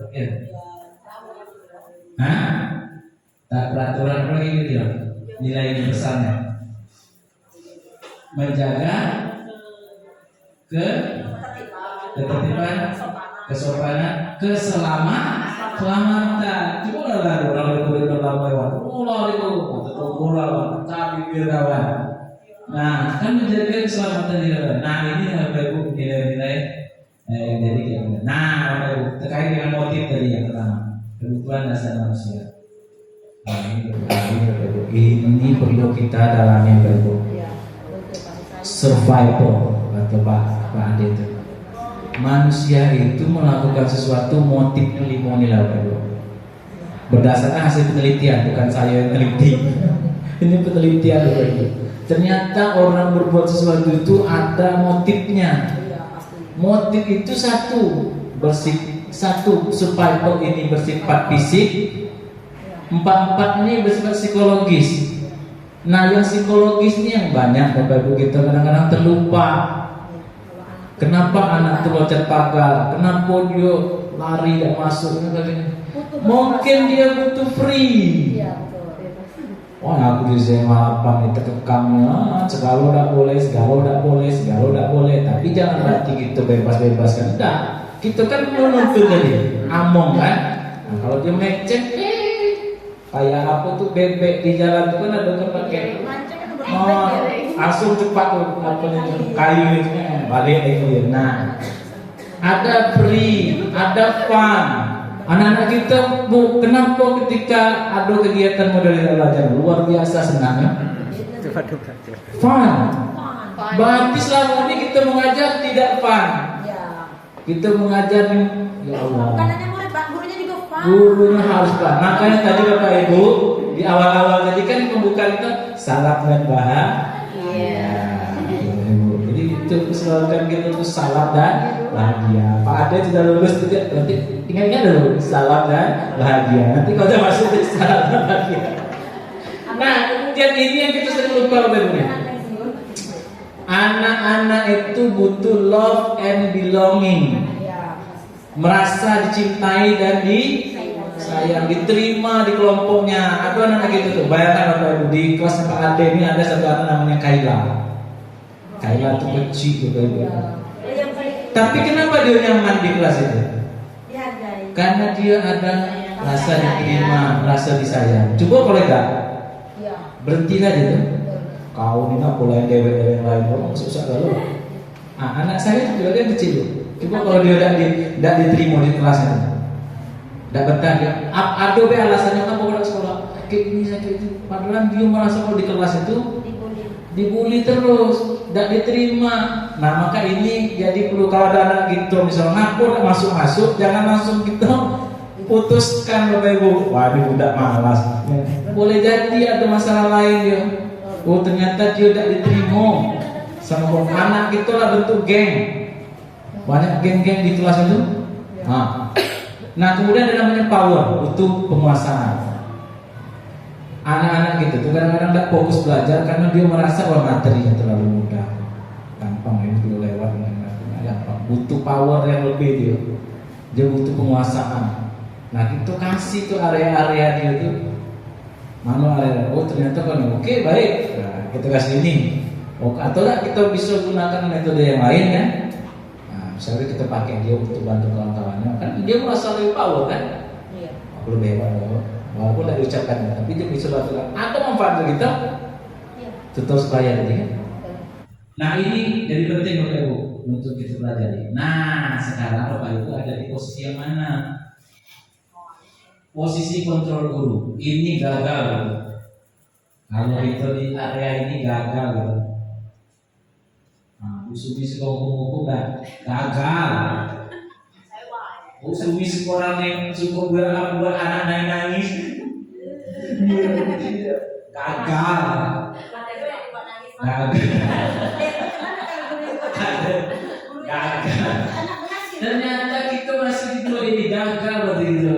A: Hah? Tak peraturan apalagi kira-kira? Nilai universalnya menjaga ketertiban, kesopanan, keselamatan. Coba lah orang koridor lewat. Ular itu atau bola tapi kawan. Nah, kan menjaga keselamatan diri. Nah, ini Bapak Ibu nilai-nilai jadi kayak gini. Nah, Bapak Ibu terkait dengan motif tadi yang pertama, kebutuhan dasar manusia. Nah, ini perlu kita dalami Bapak Ibu. Survival atau Pak Ade itu. Manusia itu melakukan sesuatu motifnya 5 nilai Bapak Ibu. Berdasarkan hasil penelitian, bukan saya yang teliti. Ini penelitian Bapak Ibu. Ternyata orang berbuat sesuatu itu ada motifnya. Motif itu satu survival ini bersifat fisik, 4 ini bersifat psikologis. Nah yang psikologis ini yang banyak Bapak Ibu kita kadang-kadang terlupa. Kenapa anak itu loncat pagar? Kenapa dia lari dan masuk? Mungkin dia butuh free. Wah aku di SMA 8 itu kekamnya segala tidak boleh. Tapi jangan berarti kita bebas-bebaskan. Tidak, kita kan menuntut tadi among kan. Nah, kalau dia mecek kayak apa tuh bebek di jalan itu kan ada kan pakai langsung cepat tuh kayu itu balik lagi. Nah ada free, ada fun. Anak-anak kita Bu, kenapa ketika ada kegiatan model belajar luar biasa senangnya? Fun. Berarti selama ini kita mengajar tidak fun. Kita mengajar ya Allah.
G: Bukan hanya murid, Pak, gurunya juga fun.
A: Gurunya harus fun. Makanya tadi Bapak Ibu di awal-awal tadi kan pembukaan itu salam dan bahagia. Jadi itu slogan kita itu salam dan bahagia. Pak Ade sudah lulus tidak? Nanti ingat dulu salam dan bahagia. Nanti kalau sudah masuk di salam dan bahagia. Nah kemudian ini yang kita sering lupa Bapak. Anak-anak itu butuh love and belonging. Merasa dicintai dan disayang, diterima di kelompoknya. Ada anak gitu tuh. Bayangkan Bapak Ibu di kelas Pak Ade ini ada satu anak namanya Kaila. Kaila itu kecil Bapak Ibu. Tapi kenapa dia nyaman di kelas itu? Karena dia ada rasa diterima, rasa disayang. Coba kolega, berhenti aja tuh. Kau ini nak boleh dewe yang lain, kau susah kalau. Anak saya juga dia kecil. Coba kalau dia tidak diterima di kelas itu, tidak betah dia. Ada be alasannya kan mau sekolah kayak gini saja itu. Padahal dia merasa kalau di kelas itu dibully terus, tidak diterima. Nah maka ini jadi perlu kalau ada anak gitu misalnya aku masuk jangan langsung kita putuskan Bapak Ibu. Waduh udah malas. Boleh jadi ada masalah lain dia. Oh ternyata dia tidak diterima sama anak itulah bentuk geng. Banyak geng-geng di kelas itu. Nah kemudian ada namanya power, butuh penguasaan. Anak-anak gitu tuh kadang-kadang tidak fokus belajar karena dia merasa bahwa materinya terlalu mudah, gampang ini dulu lewat, gampang. Butuh power yang lebih dia butuh penguasaan. Nah itu kasih tuh area-area dia tuh, mana area. Oh ternyata kan oke baik, nah, kita kasih ini. Oh atau enggak kita bisa gunakan metode yang lain kan? Nah, misalnya kita pakai dia untuk bantu kawan-kawannya, kan dia merasa lebih power kan? Iya. Aku lebih hebat loh. Walaupun tidak diucapkan, tapi dia bisa bantu. Ada manfaat bagi kita, tetap supaya jadi kan. Nah ini jadi penting Bapak Ibu untuk kita pelajari. Nah sekarang Bapak Ibu ada di posisi yang mana? Posisi kontrol guru. Ini gagal. Kalau itu di area ini gagal. Nah, usul-usul hukum-hukum gagal. Usul-usul orang yang suka buat anak nangis. Gagal. Ternyata kita masih di ini gagal begitu.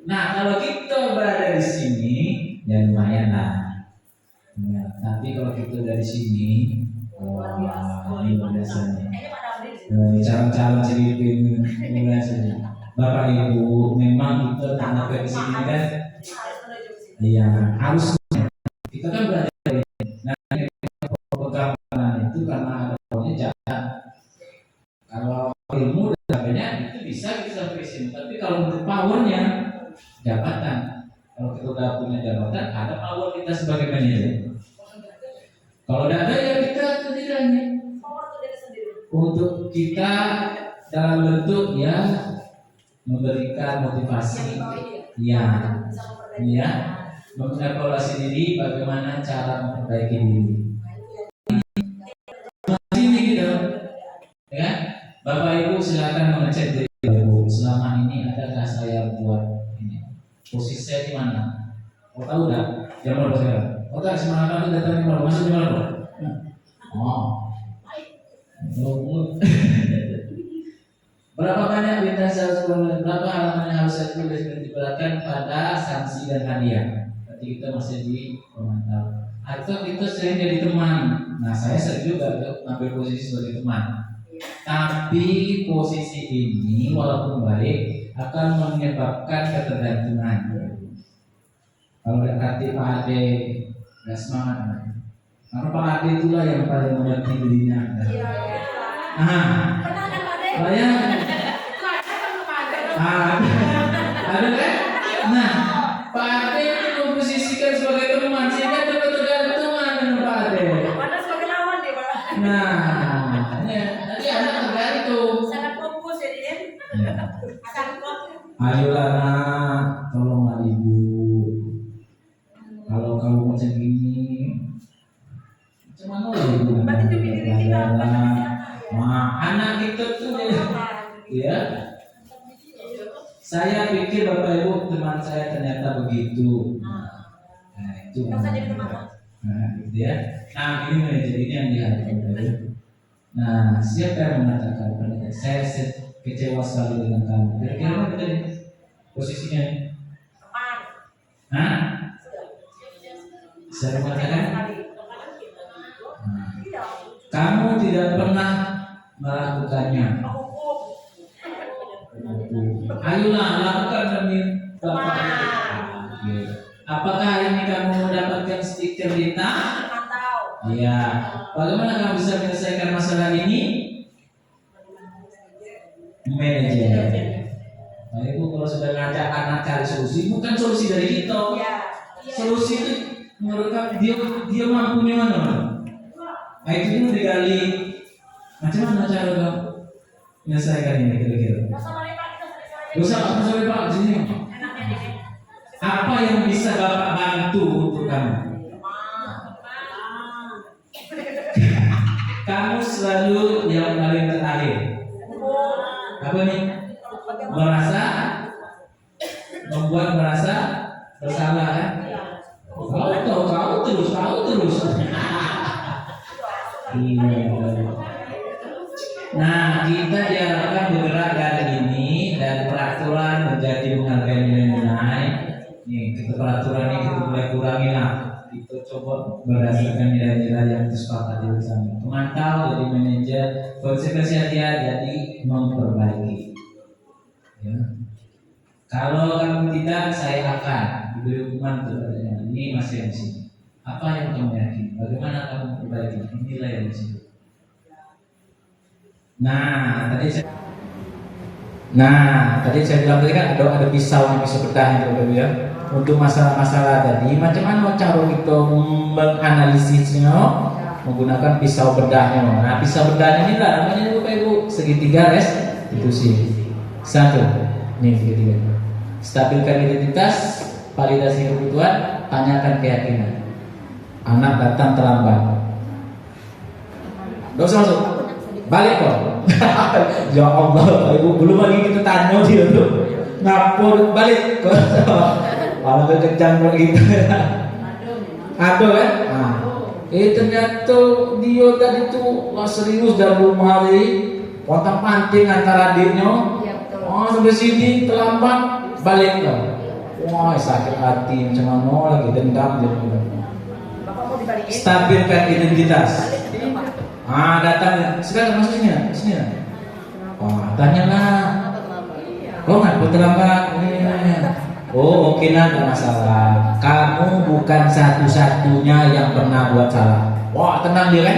A: Nah kalau kita berada di sini ya lumayan lah. Ya, tapi kalau kita dari sini, ini biasanya. Calon-calon Filipin mulai saja. Bapak Ibu, memang kita tak sampai ke sini kan? Iya, harus. Kita kan belajar. Nah, pegangan itu karena ada poinnya jalan. Kalau ilmu dan sebagainya itu bisa kita sampai sini. Tapi kalau untuk powernya jabatan. Kalau kita sudah punya jabatan, ada power kita sebagai manajer. Kalau tidak ada ya kita tidak. Untuk kita dalam bentuk ya memberikan motivasi, ya, mengevaluasi diri bagaimana cara memperbaiki diri. Ini gitu, ya. Bapak Ibu silakan mengecek diri Ibu. Selama ini adakah saya buat ini? Posisi saya di mana? Kau tahu dah? Jam berapa sekarang? Kau tahu semalam itu datang di mana? Masuk di mana? Berapa banyak bintang saya berapa halaman yang harus saya tulis dan diperhatikan pada sanksi dan hadiah ketika kita masih di pemantau atau kita sering jadi teman. Nah saya sering juga ambil posisi sebagai teman, tapi posisi ini walaupun baik akan menyebabkan ketergantungan. Kalau tidak hati Pak Ade nggak semangat, karena Pak Ade itulah yang paling mengerti dirinya. Bayang. Ada kan? Nah, Pak Ade itu memposisikan sebagai teman sehingga ada ketergantungan dengan Pak Ade.
B: Mana sebagai lawan deh Pak.
A: Nah, nanti anak tergantung.
B: Sangat fokus ya dia. Sangat fokus.
A: Ayolah nak, tolonglah ibu. Kalau kamu macam gini, macam mana lah ibu?
B: Berarti demi diri kita.
A: Anak kita tuh ya. Saya pikir Bapak Ibu teman saya ternyata begitu. Nah itu. Nah gitu ya. Nah ini manajer ini yang dihadapi. Nah siapa yang mengatakan pada saya kecewa sekali dengan kamu. Kira-kira apa tadi posisinya? Hah? Saya mengatakan kamu tidak pernah melakukannya. Ayolah lakukan demi Bapak. Apakah hari ini kamu mendapatkan stiker bintang? Iya. Bagaimana kamu bisa menyelesaikan masalah ini? Manajer. Nah itu kalau sudah ngajak anak cari solusi, bukan solusi dari kita. Solusi itu menurut kamu dia mampunya mana? Nah itu digali Macam mana cara kamu menyelesaikan ini kira-kira? Dosa apa sampai Pak di sini? Apa yang bisa Bapak bantu untuk kamu? Kamu selalu yang paling terakhir. Apa nih? Membuat merasa bersalah kan? Kau terus. Iya. Nah, kita diharapkan bergerak dari ini dan peraturan menjadi menghargai nilai-nilai. Nih, kita peraturan ini kita mulai kurangi lah. Kita coba berdasarkan nilai-nilai yang disepakati bersama. Pemantau jadi manajer, konsekuensi dia jadi memperbaiki. Ya. Kalau kamu tidak, saya akan diberi hukuman kepadanya. Ini masih di sini. Apa yang kamu yakini? Bagaimana kamu memperbaiki? Inilah yang di sini. Nah, tadi saya bilang tadi kan ada pisau yang bisa bertahan itu ya. Untuk masalah-masalah tadi, macam mana cara kita menganalisisnya menggunakan pisau bedahnya. Nah, pisau bedahnya ini lah namanya Bapak Ibu segitiga restitusi. Satu, nih segitiga. Stabilkan identitas, validasi kebutuhan, tanyakan keyakinan. Anak datang terlambat. Dosa masuk. Balik kok. Ya Allah, Ibu belum lagi kita tanya dia tuh. Ngapur balik kok. Malah kekencang begitu. Aduh kan? Nah, ternyata dia tadi tuh serius dari rumah hari, potong panting antara adiknya. Oh sampai sini terlambat, balik kok. Wah sakit hati macam mana lagi dendam dia. Stabilkan identitas. Datang sekarang maksudnya sini. Tanyalah. Nggak terlambat. Oh oke nah, nggak masalah. Kamu bukan satu-satunya yang pernah buat salah. Wah tenang dia kan.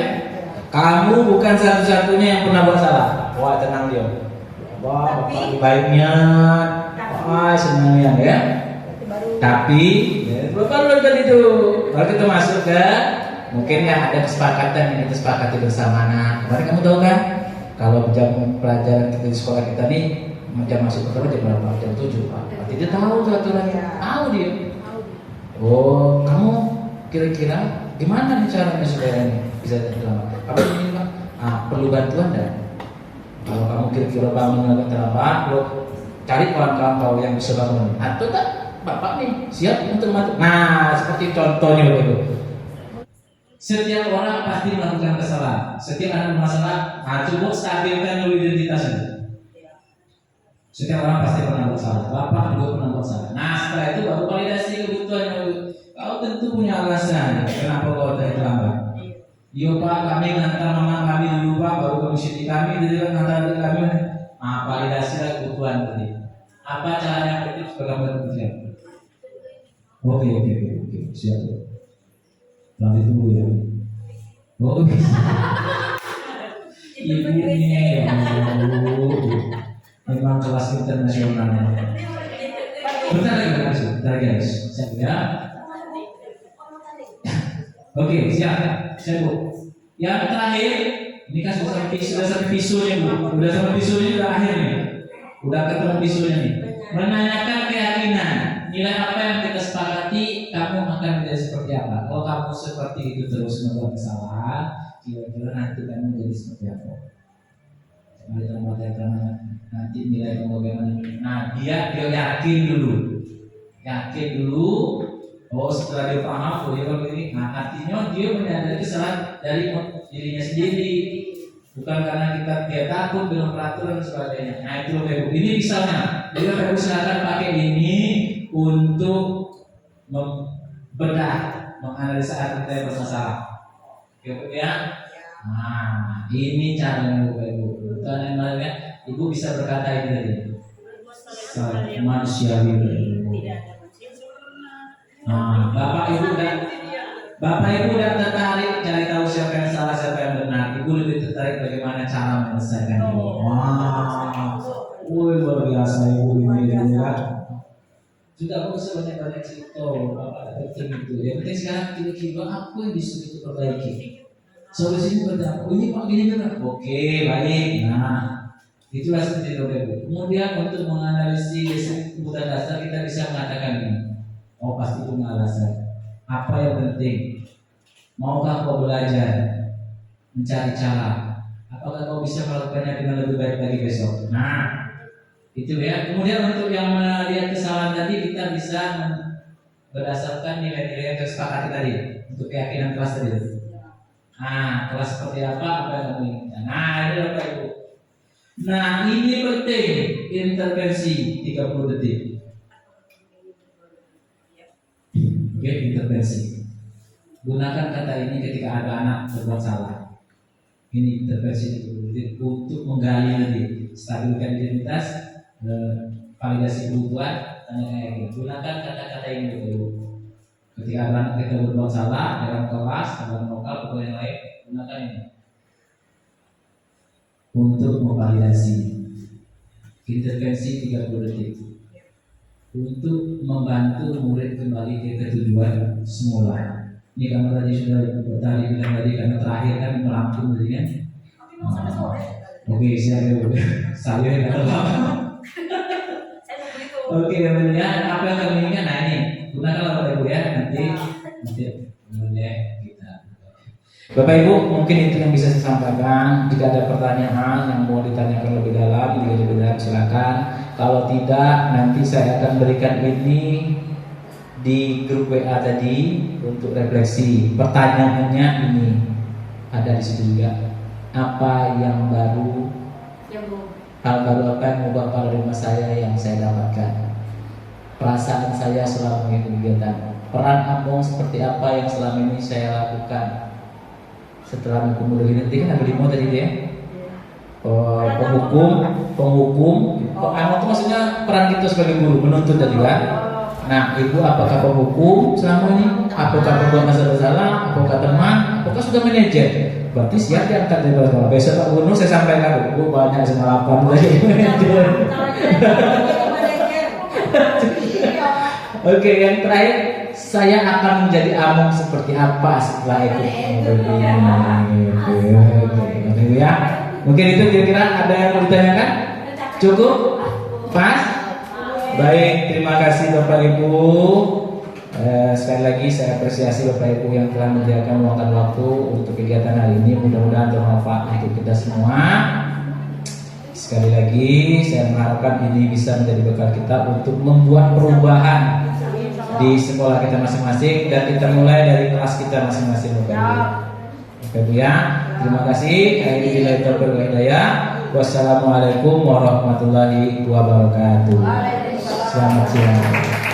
A: Kamu bukan satu-satunya yang pernah buat salah. Wah tenang dia. Wah baiknya. Wah senangnya ya. Tapi baru tadi itu kalau kita masuk ke mungkin ya ada kesepakatan yang kita sepakati bersama. Nah, kemarin kamu tahu kan kalau jam pelajaran kita di sekolah kita nih jam masuk pertama jam berapa? Jam 7 Pak. Berarti dia tahu tuh aturannya. Tahu dia. Oh, kamu kira-kira gimana nih caranya supaya ini bisa terlambat? Apa ini Pak? Perlu bantuan enggak? Kalau kamu kira-kira bangun agak terlambat, lo cari kawan-kawan kau yang bisa bangun. Atau tak? Bapak nih siap untuk masuk. Nah, seperti contohnya begitu. Setiap orang pasti melakukan kesalahan. Setiap ada masalah, coba stabilkan dulu identitasnya. Setiap orang pasti pernah buat salah. Bapak juga pernah buat salah. Nah, setelah itu baru validasi kebutuhan. Kau tentu punya alasan kenapa kau terlambat. Yo Pak, kami ngantar mama kami dulu Pak, baru kami sini kami, jadi ngantar adik kami. Validasilah kebutuhan tadi. Apa caranya aktif supaya kamu bekerja? Oke, siap. Nanti tunggu ya. Oh bisa. Ibunya ya memang kelas internasional. Bentar lagi guys. Siap ya. Oke, siap. Bu. Yang terakhir, ini kan sudah sampai visunya Bu. Udah sampai visunya udah akhir nih. Udah ketemu visunya nih. Menanyakan keyakinan. Nilai apa yang kita sepakati, kamu akan menjadi seperti apa? Kalau kamu seperti itu terus membuat kesalahan, kira-kira nanti kamu menjadi seperti apa? Nanti nilai kamu bagaimana? Nah, dia yakin dulu. Oh, setelah dia paham, dia begini. Nah, artinya dia menyadari kesalahan dari dirinya sendiri, bukan karena dia takut dengan peraturan dan sebagainya. Nah, itu Bapak Ibu. Ini misalnya, jadi Bapak Ibu silakan pakai ini untuk membedah, menganalisa kita yang bermasalah. Oke ya? Nah, ini caranya Bapak Ibu. Bukan yang Ibu bisa berkata ini tadi. Manusiawi. Nah, Bapak Ibu udah tertarik cari tahu siapa yang salah, siapa yang benar. Ibu lebih tertarik bagaimana cara menyelesaikan ini. Wah, luar biasa Ibu ini ya. Juga aku bisa banyak cerita Bapak penting itu. Yang penting sekarang kira-kira apa yang bisa kita perbaiki. Solusinya seperti apa? Oh, ini Pak gini benar. Oke, baik. Nah, itulah seperti itu Bapak Ibu. Kemudian untuk menganalisis kebutuhan dasar kita bisa mengatakan ini. Oh, pasti itu alasan. Apa yang penting? Maukah kau belajar? Mencari cara. Apakah kau bisa melakukannya dengan lebih baik lagi besok? Nah, itu ya. Kemudian untuk yang melihat kesalahan tadi kita bisa berdasarkan nilai-nilai yang tersepakati tadi untuk keyakinan kelas tadi. Nah, kelas seperti apa yang kamu inginkan? Nah, ini Bapak Ibu. Nah, ini penting intervensi 30 detik. Oke, intervensi. Gunakan kata ini ketika ada anak berbuat salah. Ini intervensi 30 detik untuk menggali lebih, stabilkan identitas, validasi kebutuhan, tanya yakin. Gunakan kata-kata ini dulu. Ketika anak kita berbuat salah dalam kelas, dalam lokal, atau yang lain, gunakan ini untuk memvalidasi. Intervensi 30 detik untuk membantu murid kembali ke ketujuan semula. Ini kamu tadi sudah bilang tadi karena terakhir kan melampung tadi kan. Oke, saya Oke, kemudian apa yang kami inginkan? Nah ini gunakanlah Bapak Ibu ya nanti boleh kita. Bapak Ibu mungkin itu yang bisa saya sampaikan. Jika ada pertanyaan yang mau ditanyakan lebih dalam, silakan. Kalau tidak, nanti saya akan berikan ini di grup WA tadi untuk refleksi. Pertanyaannya ini ada di situ juga. Apa yang baru? Hal baru apa yang mengubah paradigma saya yang saya dapatkan? Perasaan saya selama mengikuti kegiatan. Peran Ambong seperti apa yang selama ini saya lakukan? Setelah mengikuti nanti kan ada 5 tadi ya. Penghukum. Ambong itu maksudnya peran kita sebagai guru, menuntut tadi kan. Nah, ibu apakah penghukum selama ini? Apakah pembuat masalah bersalah? Apakah teman? Apakah sudah manajer? Berarti siap diangkat dari sekolah. Besok Pak Gubernur saya sampaikan, Bu banyak sama 8 lagi manajer. Oke, yang terakhir saya akan menjadi Among seperti apa setelah ikut Oke, ya. Mungkin itu kira-kira ada yang mau ditanyakan? Cukup? Pas? Baik, terima kasih Bapak Ibu. Sekali lagi saya apresiasi Bapak Ibu yang telah menyediakan meluangkan waktu untuk kegiatan hari ini. Mudah-mudahan bermanfaat untuk kita semua. Sekali lagi saya mengharapkan ini bisa menjadi bekal kita untuk membuat perubahan di sekolah kita masing-masing dan kita mulai dari kelas kita masing-masing Bapak Ibu. Bapak Ibu ya, terima kasih. Wabillahi taufiq wal hidayah. Wassalamualaikum warahmatullahi wabarakatuh. Selamat siang.